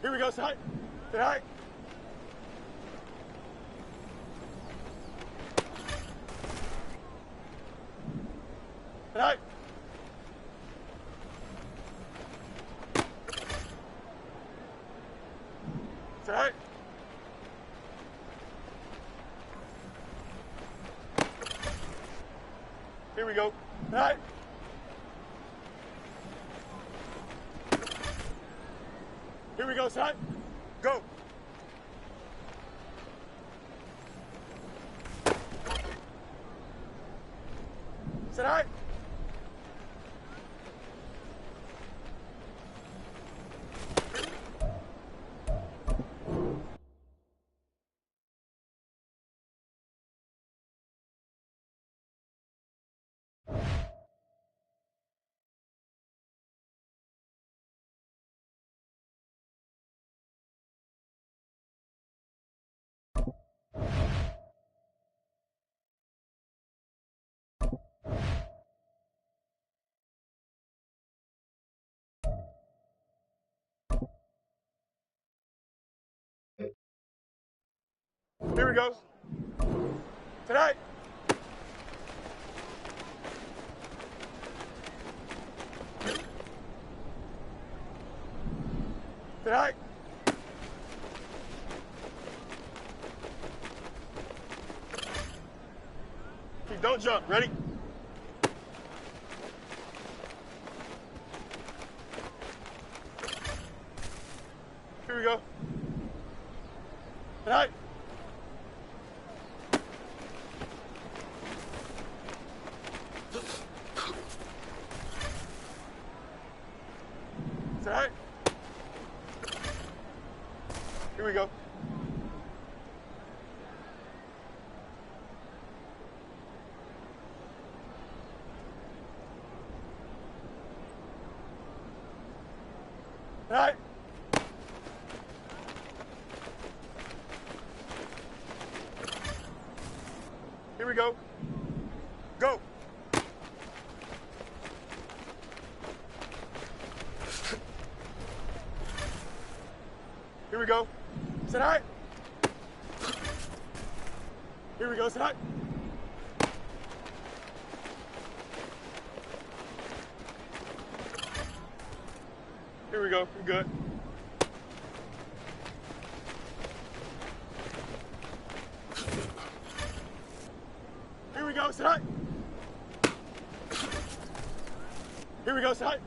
Here we go. Sit high. Sit high. Sit high. Sit high. Here we go. Sit high. Here we go. Sit high. Go. tonight. Here we go. Tonight. Tonight. Don't jump. Ready? Here we go. Tonight. Tonight. Here we go. Tonight. Here we go. Go. Here we go. Tonight. Here we go. Tonight. Here we go. We're good. Here we go. Tonight. Here we go. Tonight.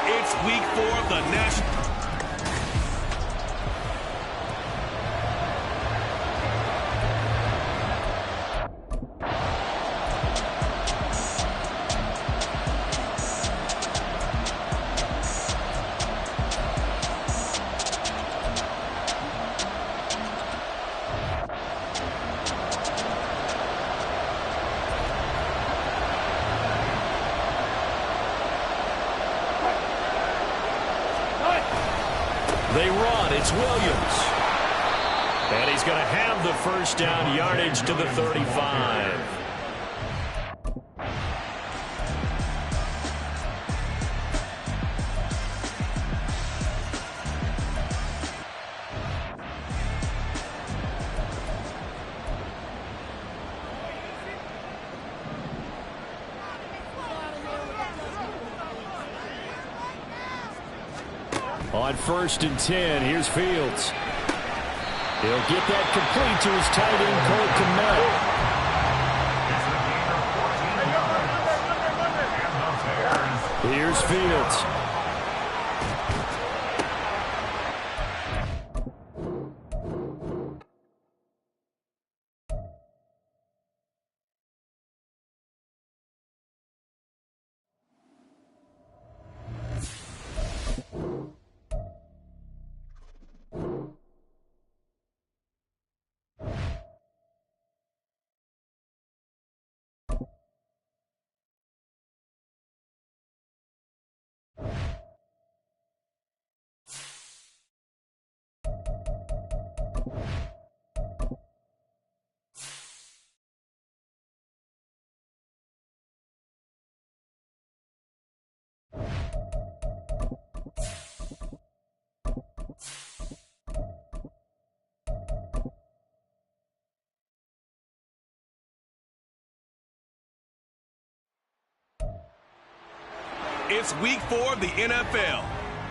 It's week 4 of the National. They run. It's Williams. And he's going to have the first down, yardage to the 35. On 1st and 10, here's Fields. He'll get that complete to his tight end, Cole Kmet. Here's Fields. It's week 4 of the NFL,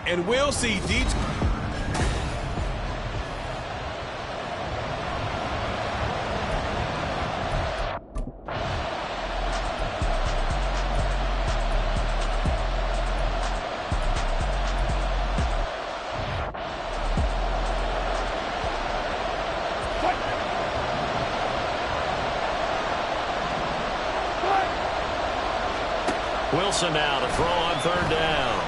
and we'll see DJ. Wilson now to throw on 3rd down.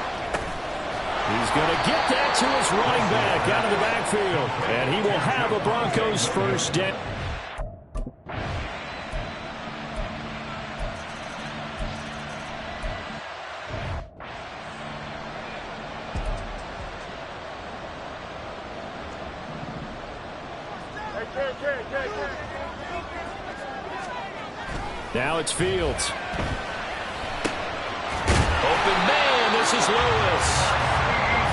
He's going to get that to his running back out of the backfield. And he will have a Broncos first down. Now it's Fields. Open man, this is Lewis.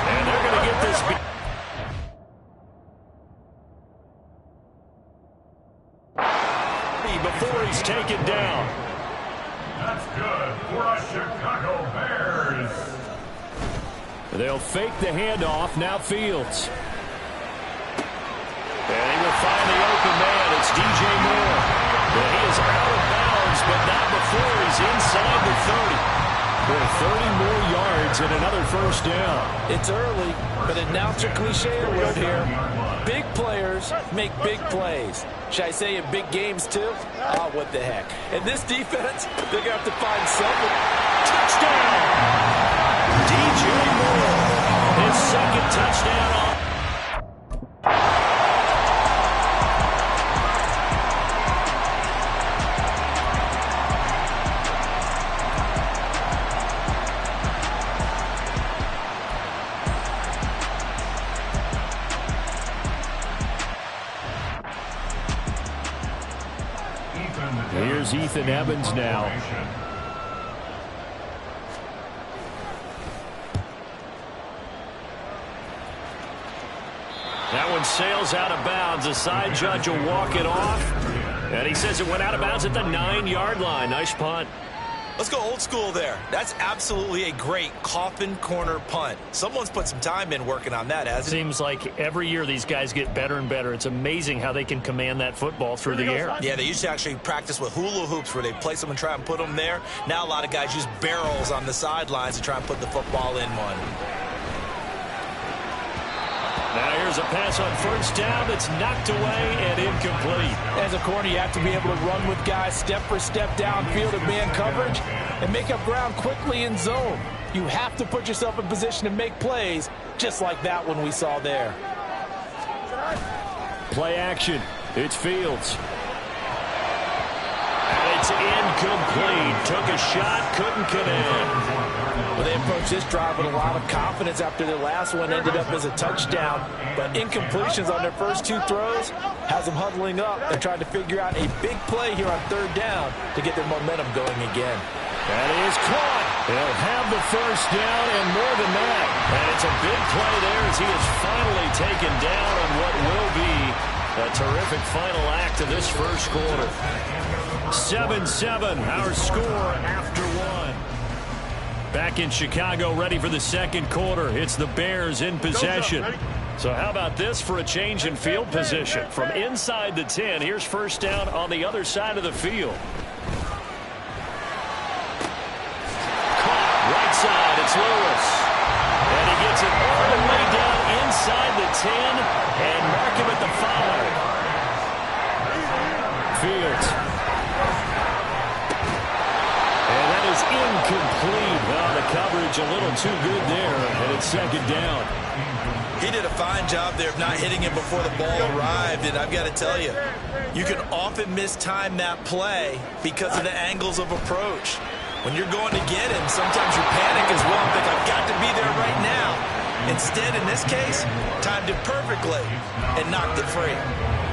And they're going to get this. Before he's taken down. That's good for the Chicago Bears. They'll fake the handoff. Now Fields. And he will find the open man. It's DJ Moore. And he is out of bounds, but not before he's inside the 30. For 30 more yards and another first down. It's early, but announcer cliche alert here. Big players make big plays. Should I say in big games too? Oh, what the heck. And this defense, they're going to have to find something. Touchdown! DJ Moore, his second touchdown on. Here's Ethan Evans now. That one sails out of bounds. The side judge will walk it off. And he says it went out of bounds at the 9-yard line. Nice punt. Let's go old school there. That's absolutely a great coffin corner punt. Someone's put some time in working on that, hasn't it? Seems like every year these guys get better and better. It's amazing how they can command that football through the air. Yeah, they used to actually practice with hula hoops where they place them and try and put them there. Now a lot of guys use barrels on the sidelines to try and put the football in one. Now here's a pass on first down that's knocked away and incomplete. As a corner, you have to be able to run with guys step for step downfield in man coverage and make up ground quickly in zone. You have to put yourself in position to make plays, just like that one we saw there. Play action. It's Fields. And it's incomplete. Took a shot, couldn't connect. Well, they approached this drive with a lot of confidence after their last one ended up as a touchdown. But incompletions on their first 2 throws has them huddling up and trying to figure out a big play here on 3rd down to get their momentum going again. That is caught. They'll have the first down and more than that. And it's a big play there as he is finally taken down on what will be a terrific final act of this first quarter. 7-7, our score after 1. Back in Chicago, ready for the second quarter. It's the Bears in possession. So how about this for a change in field position? From inside the 10, here's first down on the other side of the field. Caught right side, it's Lewis. And he gets it all the way down inside the 10 and mark him at the 5. Fields. And that is incomplete. Well, the coverage a little too good there, and it's second down. He did a fine job there of not hitting him before the ball arrived, and I've got to tell you, you can often mistime that play because of the angles of approach. When you're going to get him, sometimes you panic as well and think, I've got to be there right now. Instead, in this case, timed it perfectly and knocked it free.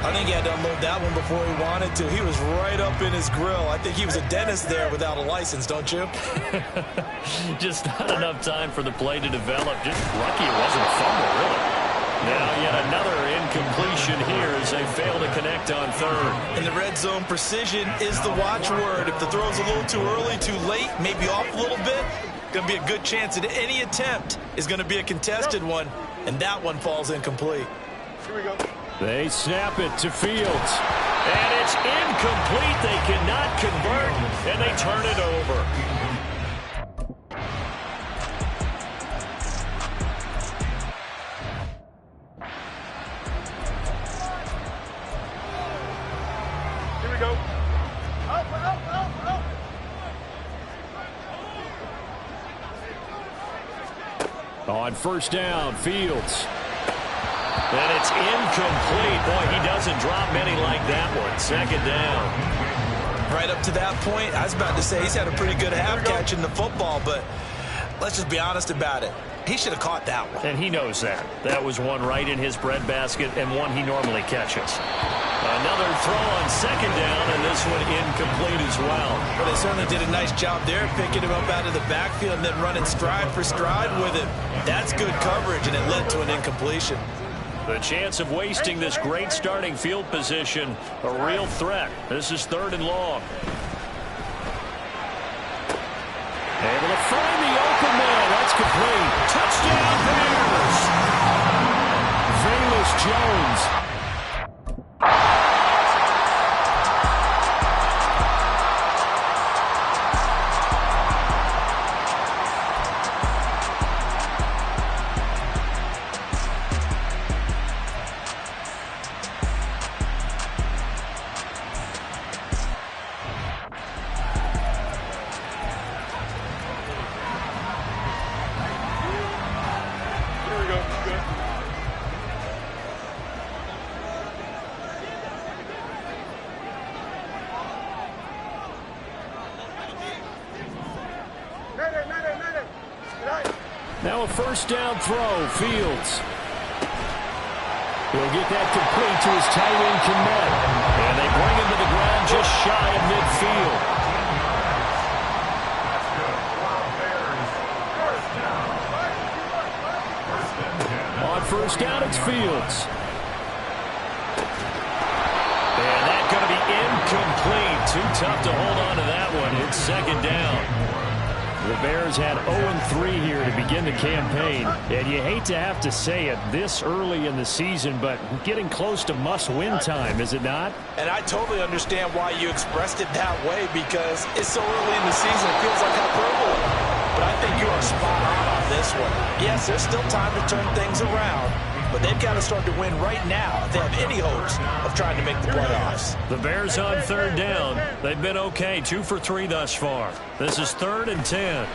I think he had to unload that one before he wanted to. He was right up in his grill. I think he was a dentist there without a license, don't you? Just not enough time for the play to develop. Just lucky it wasn't a fumble, really. Now yet another incompletion here as they fail to connect on 3rd. And the red zone precision is the watchword. If the throw's a little too early, too late, maybe off a little bit, going to be a good chance that any attempt is going to be a contested one, and that one falls incomplete. Here we go. They snap it to Fields. And it's incomplete. They cannot convert, and they turn it over. Here we go. Up. On first down, Fields. And it's incomplete. Boy, he doesn't drop many like that one. Second down. Right up to that point, I was about to say he's had a pretty good half catching the football, but let's just be honest about it. He should have caught that one. And he knows that. That was one right in his breadbasket and one he normally catches. Another throw on second down, and this one incomplete as well. But they certainly did a nice job there, picking him up out of the backfield and then running stride for stride with him. That's good coverage, and it led to an incompletion. The chance of wasting this great starting field position, a real threat. This is 3rd and long. Able to find the open man. That's complete. Touchdown, Bears. Velus Jones. Now a first down throw, Fields. He'll get that complete to his tight end, Kmet. And they bring him to the ground just shy of midfield. On first down, it's Fields. And that's going to be incomplete. Too tough to hold on to that one. It's second down. The Bears had 0-3 here to begin the campaign, and you hate to have to say it this early in the season, but getting close to must-win time, is it not? And I totally understand why you expressed it that way, because it's so early in the season, it feels like hyperbole. But I think you are spot on this one. Yes, there's still time to turn things around, but they've got to start to win right now if they have any hopes of trying to make the playoffs. The Bears on third down. They've been okay, 2 for 3 thus far. This is 3rd and 10.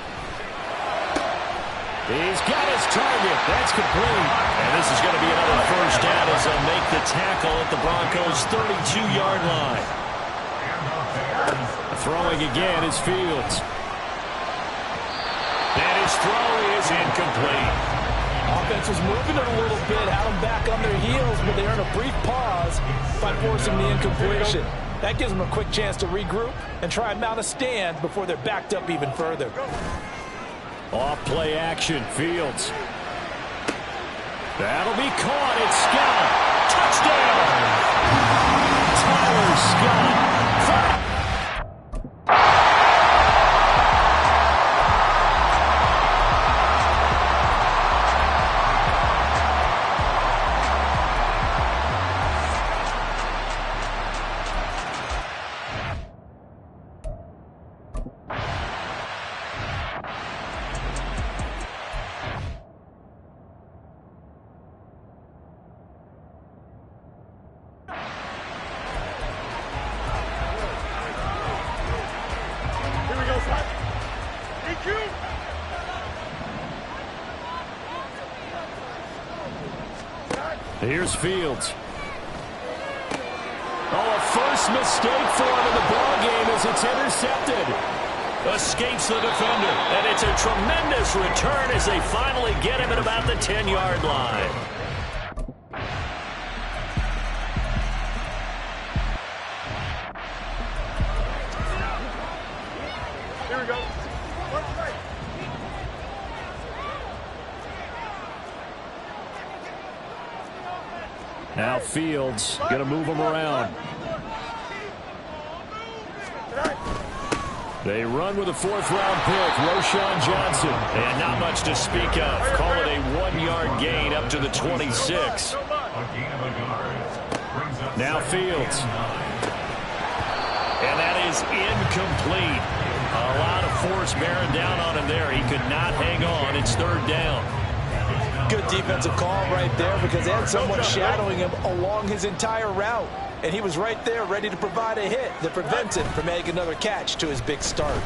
He's got his target. That's complete. And this is going to be another first down as they'll make the tackle at the Broncos' 32-yard line. Throwing again is Fields. That is throw is incomplete. Offense was moving it a little bit, had them back on their heels, but they earned a brief pause by forcing the incompletion. That gives them a quick chance to regroup and try and mount a stand before they're backed up even further. Off play action, Fields. That'll be caught. It's Scott. Touchdown! Tyler Scott. Here's Fields. Oh, a first mistake for him in the ball game as it's intercepted. Escapes the defender, and it's a tremendous return as they finally get him at about the 10-yard line. Here we go. Now Fields going to move him around. They run with a fourth-round pick, Roschon Johnson. And not much to speak of. Call it a 1-yard gain up to the 26. Now Fields. And that is incomplete. A lot of force bearing down on him there. He could not hang on. It's third down. Good defensive call right there because they had someone shadowing him along his entire route. And he was right there ready to provide a hit that prevents him from making another catch to his big start.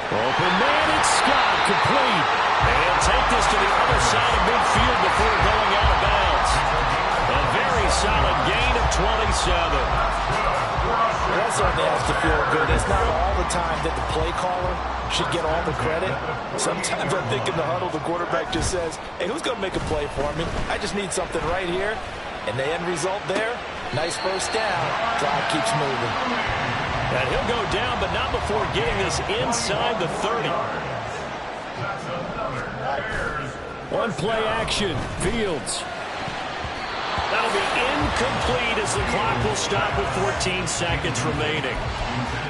Open man, it's Scott, complete. And he'll take this to the other side of midfield before going out of bounds. A very solid gain of 27. That certainly has to feel good. It's not all the time that the play caller should get all the credit. Sometimes I think in the huddle, the quarterback just says, hey, who's going to make a play for me? I just need something right here. And the end result there, nice first down. Drive keeps moving. And he'll go down, but not before getting this inside the 30. One play action, Fields. That'll be incomplete as the clock will stop with 14 seconds remaining.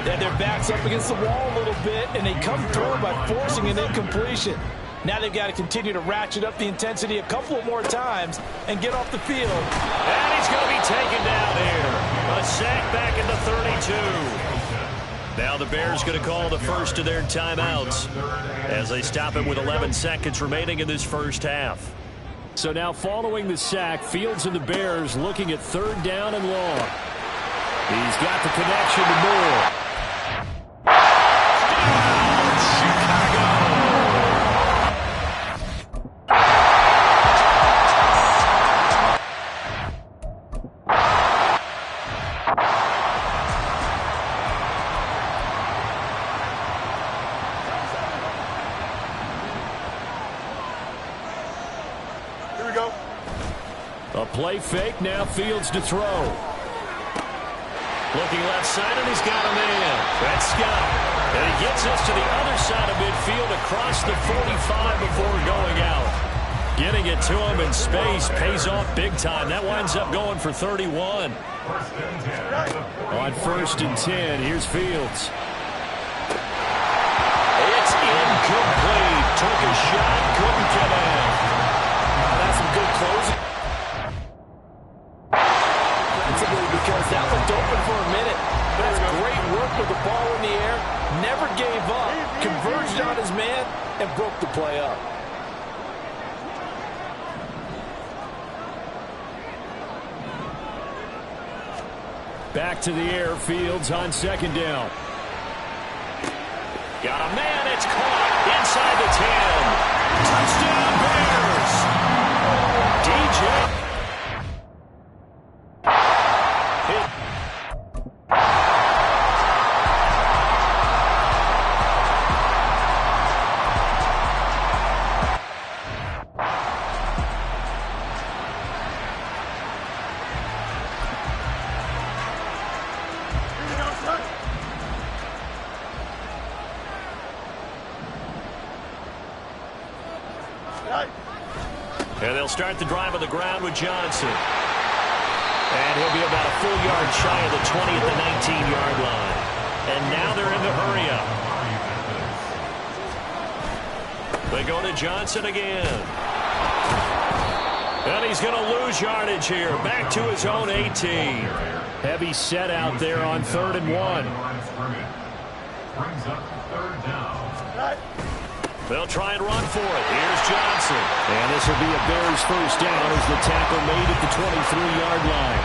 And their back's up against the wall a little bit, and they come through by forcing an incompletion. Now they've got to continue to ratchet up the intensity a couple more times and get off the field. And he's going to be taken down here. A sack back at the 32. Now the Bears going to call the first of their timeouts as they stop him with 11 seconds remaining in this first half. So now following the sack, Fields and the Bears looking at third down and long. He's got the connection to Moore. A play fake, now Fields to throw. Looking left side, and he's got him in. That's Scott. And he gets us to the other side of midfield across the 45 before going out. Getting it to him in space pays off big time. That winds up going for 31. On first and 10, here's Fields. It's incomplete. Took a shot, couldn't get in. That's some good closing. Because that looked open for a minute. That's great work with the ball in the air. Never gave up. Converged on his man and broke the play up. Back to the air, Fields on second down. Got a man, it's caught inside the 10. Touchdown Bears! DJ. And they'll start the drive on the ground with Johnson. And he'll be about a full yard shy of the 20 at the 19-yard line. And now they're in the hurry-up. They go to Johnson again. And he's going to lose yardage here. Back to his own 18. Heavy set out there on 3rd and 1. Brings up 3rd down. They'll try and run for it. Here's Johnson. And this will be a Bears first down as the tackle made at the 23-yard line.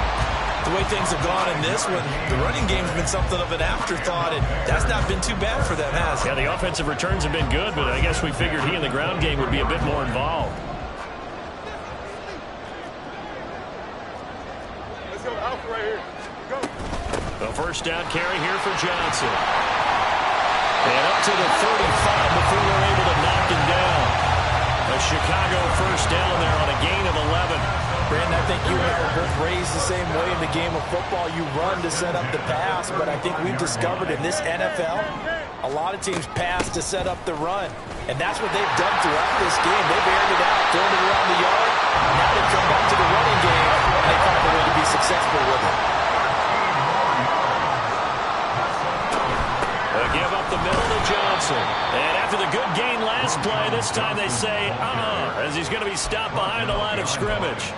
The way things have gone in this one, the running game's been something of an afterthought, and that's not been too bad for them, has it? Yeah, the offensive returns have been good, but I guess we figured he in the ground game would be a bit more involved. Let's go, Alpha right here. Go. The first down carry here for Johnson. And up to the 35 before they're able to knock him down. A Chicago first down there on a gain of 11. Brandon, I think you and I were both raised the same way in the game of football. You run to set up the pass, but I think we've discovered in this NFL, a lot of teams pass to set up the run. And that's what they've done throughout this game. They've aired it out, thrown it around the yard. Now they come back to the running game, and they find a way to be successful with it. Give up the middle to Johnson. And after the good gain last play, this time they say, as he's going to be stopped behind the line of scrimmage.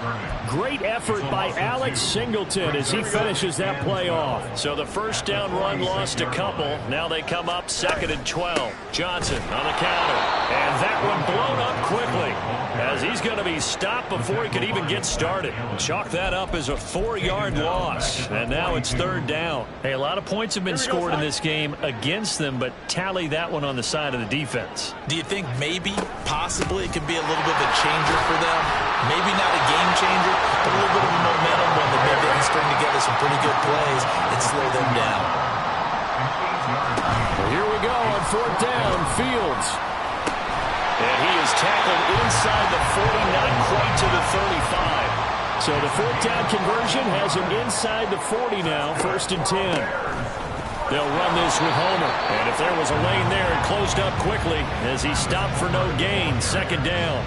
Great effort by Alex Singleton as he finishes that play off. So the first down run lost a couple. Now they come up 2nd and 12. Johnson on the counter. And that one blown up quickly as he's going to be stopped before he could even get started. Chalk that up as a 4-yard loss. And now it's 3rd down. Hey, a lot of points have been scored in this game against them, but tally that one on the side of the defense. Do you think maybe, possibly, it could be a little bit of a changer for them? Maybe not a game changer, but a little bit of a momentum one that maybe they can string together some pretty good plays and slow them down. Well, here we go on 4th down, Fields. And he is tackled inside the 40, not quite to the 35. So the 4th down conversion has him inside the 40 now, 1st and 10. They'll run this with Homer. And if there was a lane there, it closed up quickly as he stopped for no gain. 2nd down.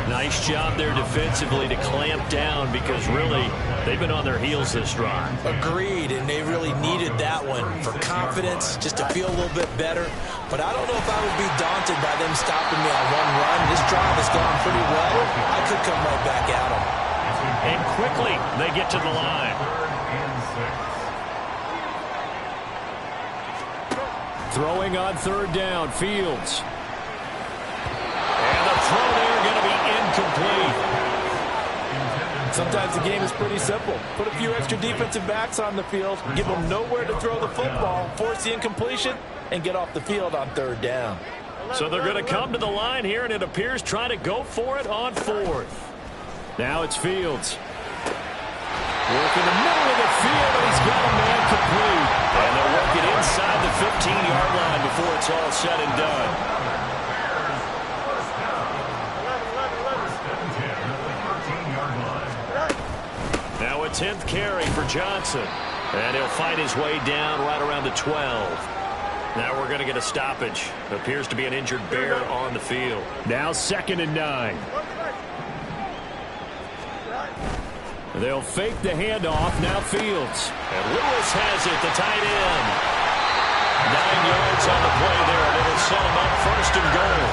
Nice job there defensively to clamp down because really they've been on their heels this drive. Agreed, and they really needed that one for confidence, just to feel a little bit better. But I don't know if I would be daunted by them stopping me on one run. This drive has gone pretty well. I could come right back at them. And quickly they get to the line. Throwing on 3rd down, Fields. And the throw there going to be incomplete. Sometimes the game is pretty simple. Put a few extra defensive backs on the field, give them nowhere to throw the football, force the incompletion, and get off the field on 3rd down. So they're going to come to the line here, and it appears trying to go for it on 4th. Now it's Fields. Work in the middle of the field, and he's got a man complete. And they'll work it inside the 15-yard line before it's all said and done. Now a 10th carry for Johnson. And he'll fight his way down right around the 12. Now we're going to get a stoppage. Appears to be an injured Bear on the field. Now 2nd and 9. They'll fake the handoff. Now Fields. And Lewis has it, the tight end. 9 yards on the play there, and it'll set him up 1st and goal.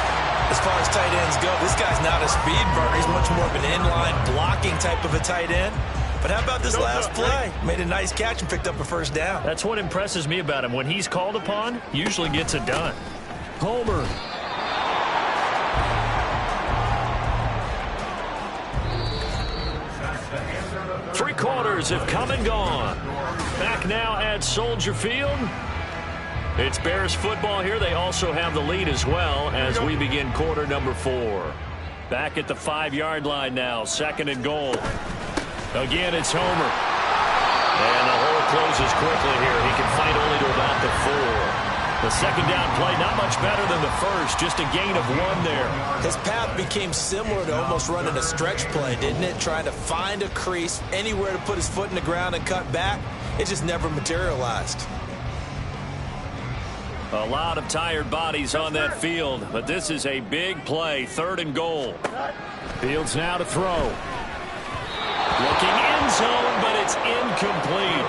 As far as tight ends go, this guy's not a speed burner. He's much more of an inline blocking type of a tight end. But how about this last play? Made a nice catch and picked up a 1st down. That's what impresses me about him. When he's called upon, usually gets it done. Homer. Three quarters have come and gone. Back now at Soldier Field. It's Bears football here. They also have the lead as well as we begin quarter number 4. Back at the 5-yard line now. 2nd and goal. Again, it's Homer. And the hole closes quickly here. He can fight only to about the 4. The 2nd down play, not much better than the first. Just a gain of 1 there. His path became similar to almost running a stretch play, didn't it? Trying to find a crease, anywhere to put his foot in the ground and cut back. It just never materialized. A lot of tired bodies on that field, but this is a big play, 3rd and goal. Fields now to throw. Looking end zone, but it's incomplete.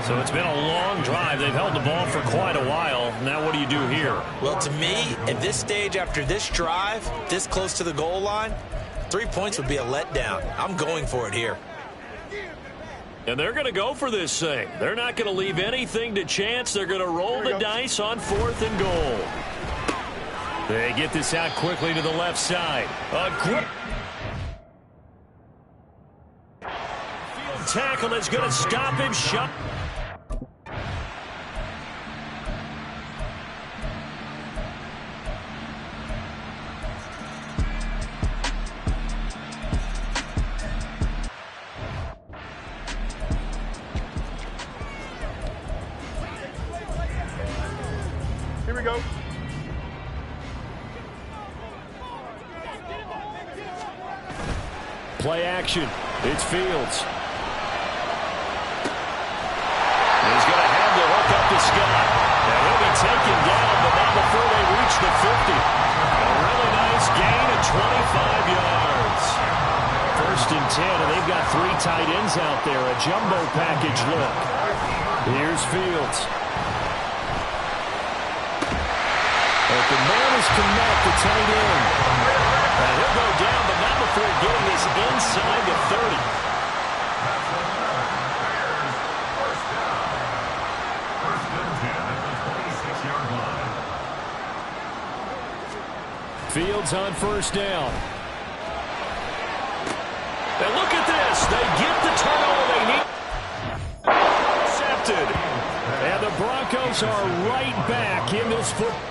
So it's been a long drive. They've held the ball for quite a while. Now what do you do here? Well, to me, at this stage after this drive, this close to the goal line, 3 points would be a letdown. I'm going for it here. And they're going to go for this thing. They're not going to leave anything to chance. They're going to roll the dice on 4th and goal. They get this out quickly to the left side. A quick tackle is going to stop him shut. Here we go. Play action. It's Fields. He's going to have the hook up to Scott. And he'll be taken down, but not before they reach the 50. A really nice gain of 25 yards. 1st and 10, and they've got 3 tight ends out there. A jumbo package look. Here's Fields. But the man is connect the tight end. And he'll go down, but not before getting this inside the 30. Fields on 1st down. And look at this. They get the turnover they need. Intercepted. And the Broncos are right back in this football.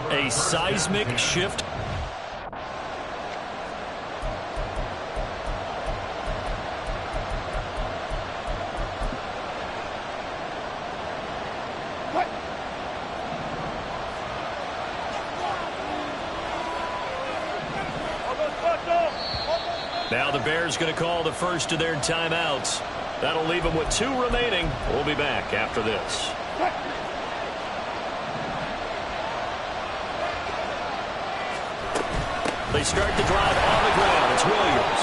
A seismic shift. Now the Bears going to call the first of their timeouts. That'll leave them with 2 remaining. We'll be back after this. They start the drive on the ground. It's Williams.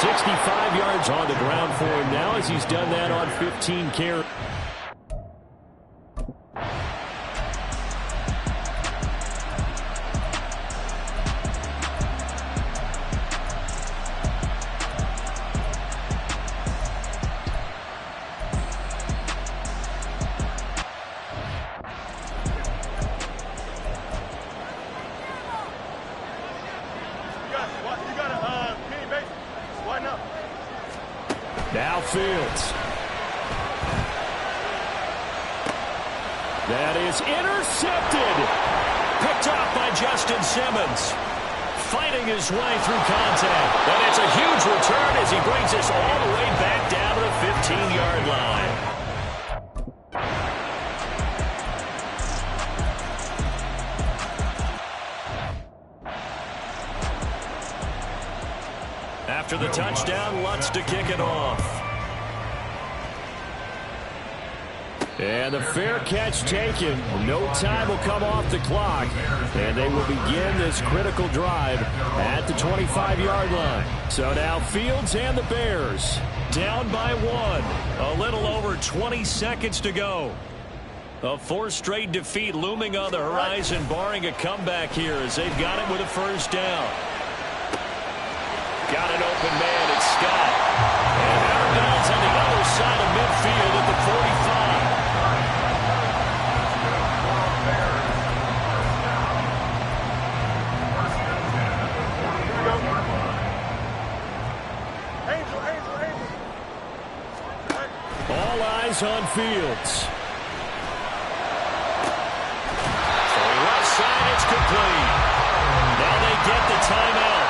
65 yards on the ground for him now as he's done that on 15 carries. Now Fields. That is intercepted. Picked off by Justin Simmons. Fighting his way through contact. And it's a huge return as he brings us all the way back down to the 15-yard line. After the touchdown, Lutz to kick it off. And the fair catch taken. No time will come off the clock. And they will begin this critical drive at the 25-yard line. So now Fields and the Bears down by 1. A little over 20 seconds to go. A 4th straight defeat looming on the horizon, barring a comeback here as they've got it with a 1st down. Got an open man, it's Scott. And out of bounds on the other side of midfield at the 45. All eyes eyes on Fields. Left side, it's complete. Now they get the timeout.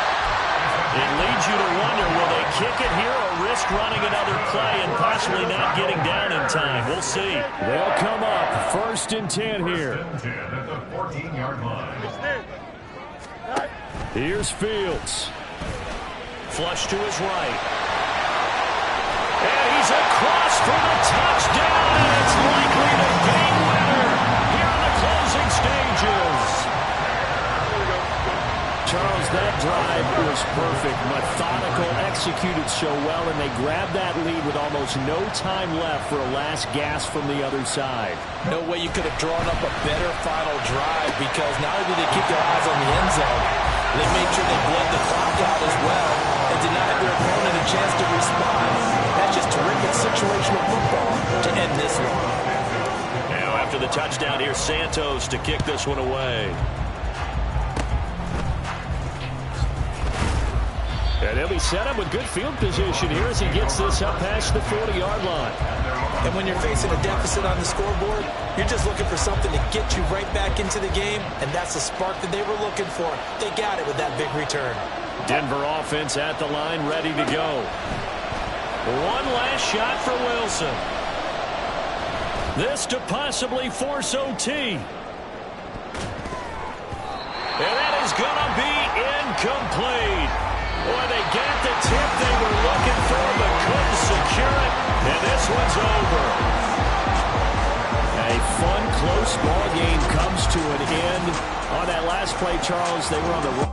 It leads you to wonder, will they kick it here or risk running another play and possibly not getting down in time? We'll see. They'll come up 1st and 10 here. 1st and 10 at the 14-yard line. Here's Fields. Flush to his right. And he's across for the touchdown, and it's likely the game winner here in the closing stages. Charles, that drive was perfect. Methodical, executed so well, and they grabbed that lead with almost no time left for a last gasp from the other side. No way you could have drawn up a better final drive, because not only did they keep their eyes on the end zone, they made sure they bled the clock out as well and denied their opponent a chance to respond. That's just terrific situational football to end this one. Now after the touchdown, here's Santos to kick this one away. And he'll be set up with good field position here as he gets this up past the 40-yard line. And when you're facing a deficit on the scoreboard, you're just looking for something to get you right back into the game, and that's the spark that they were looking for. They got it with that big return. Denver offense at the line, ready to go. One last shot for Wilson. This to possibly force OT. And that is going to be incomplete. Boy, they got the tip they were looking for, but couldn't secure it. And this one's over. A fun, close ball game comes to an end. On that last play, Charles, they were on the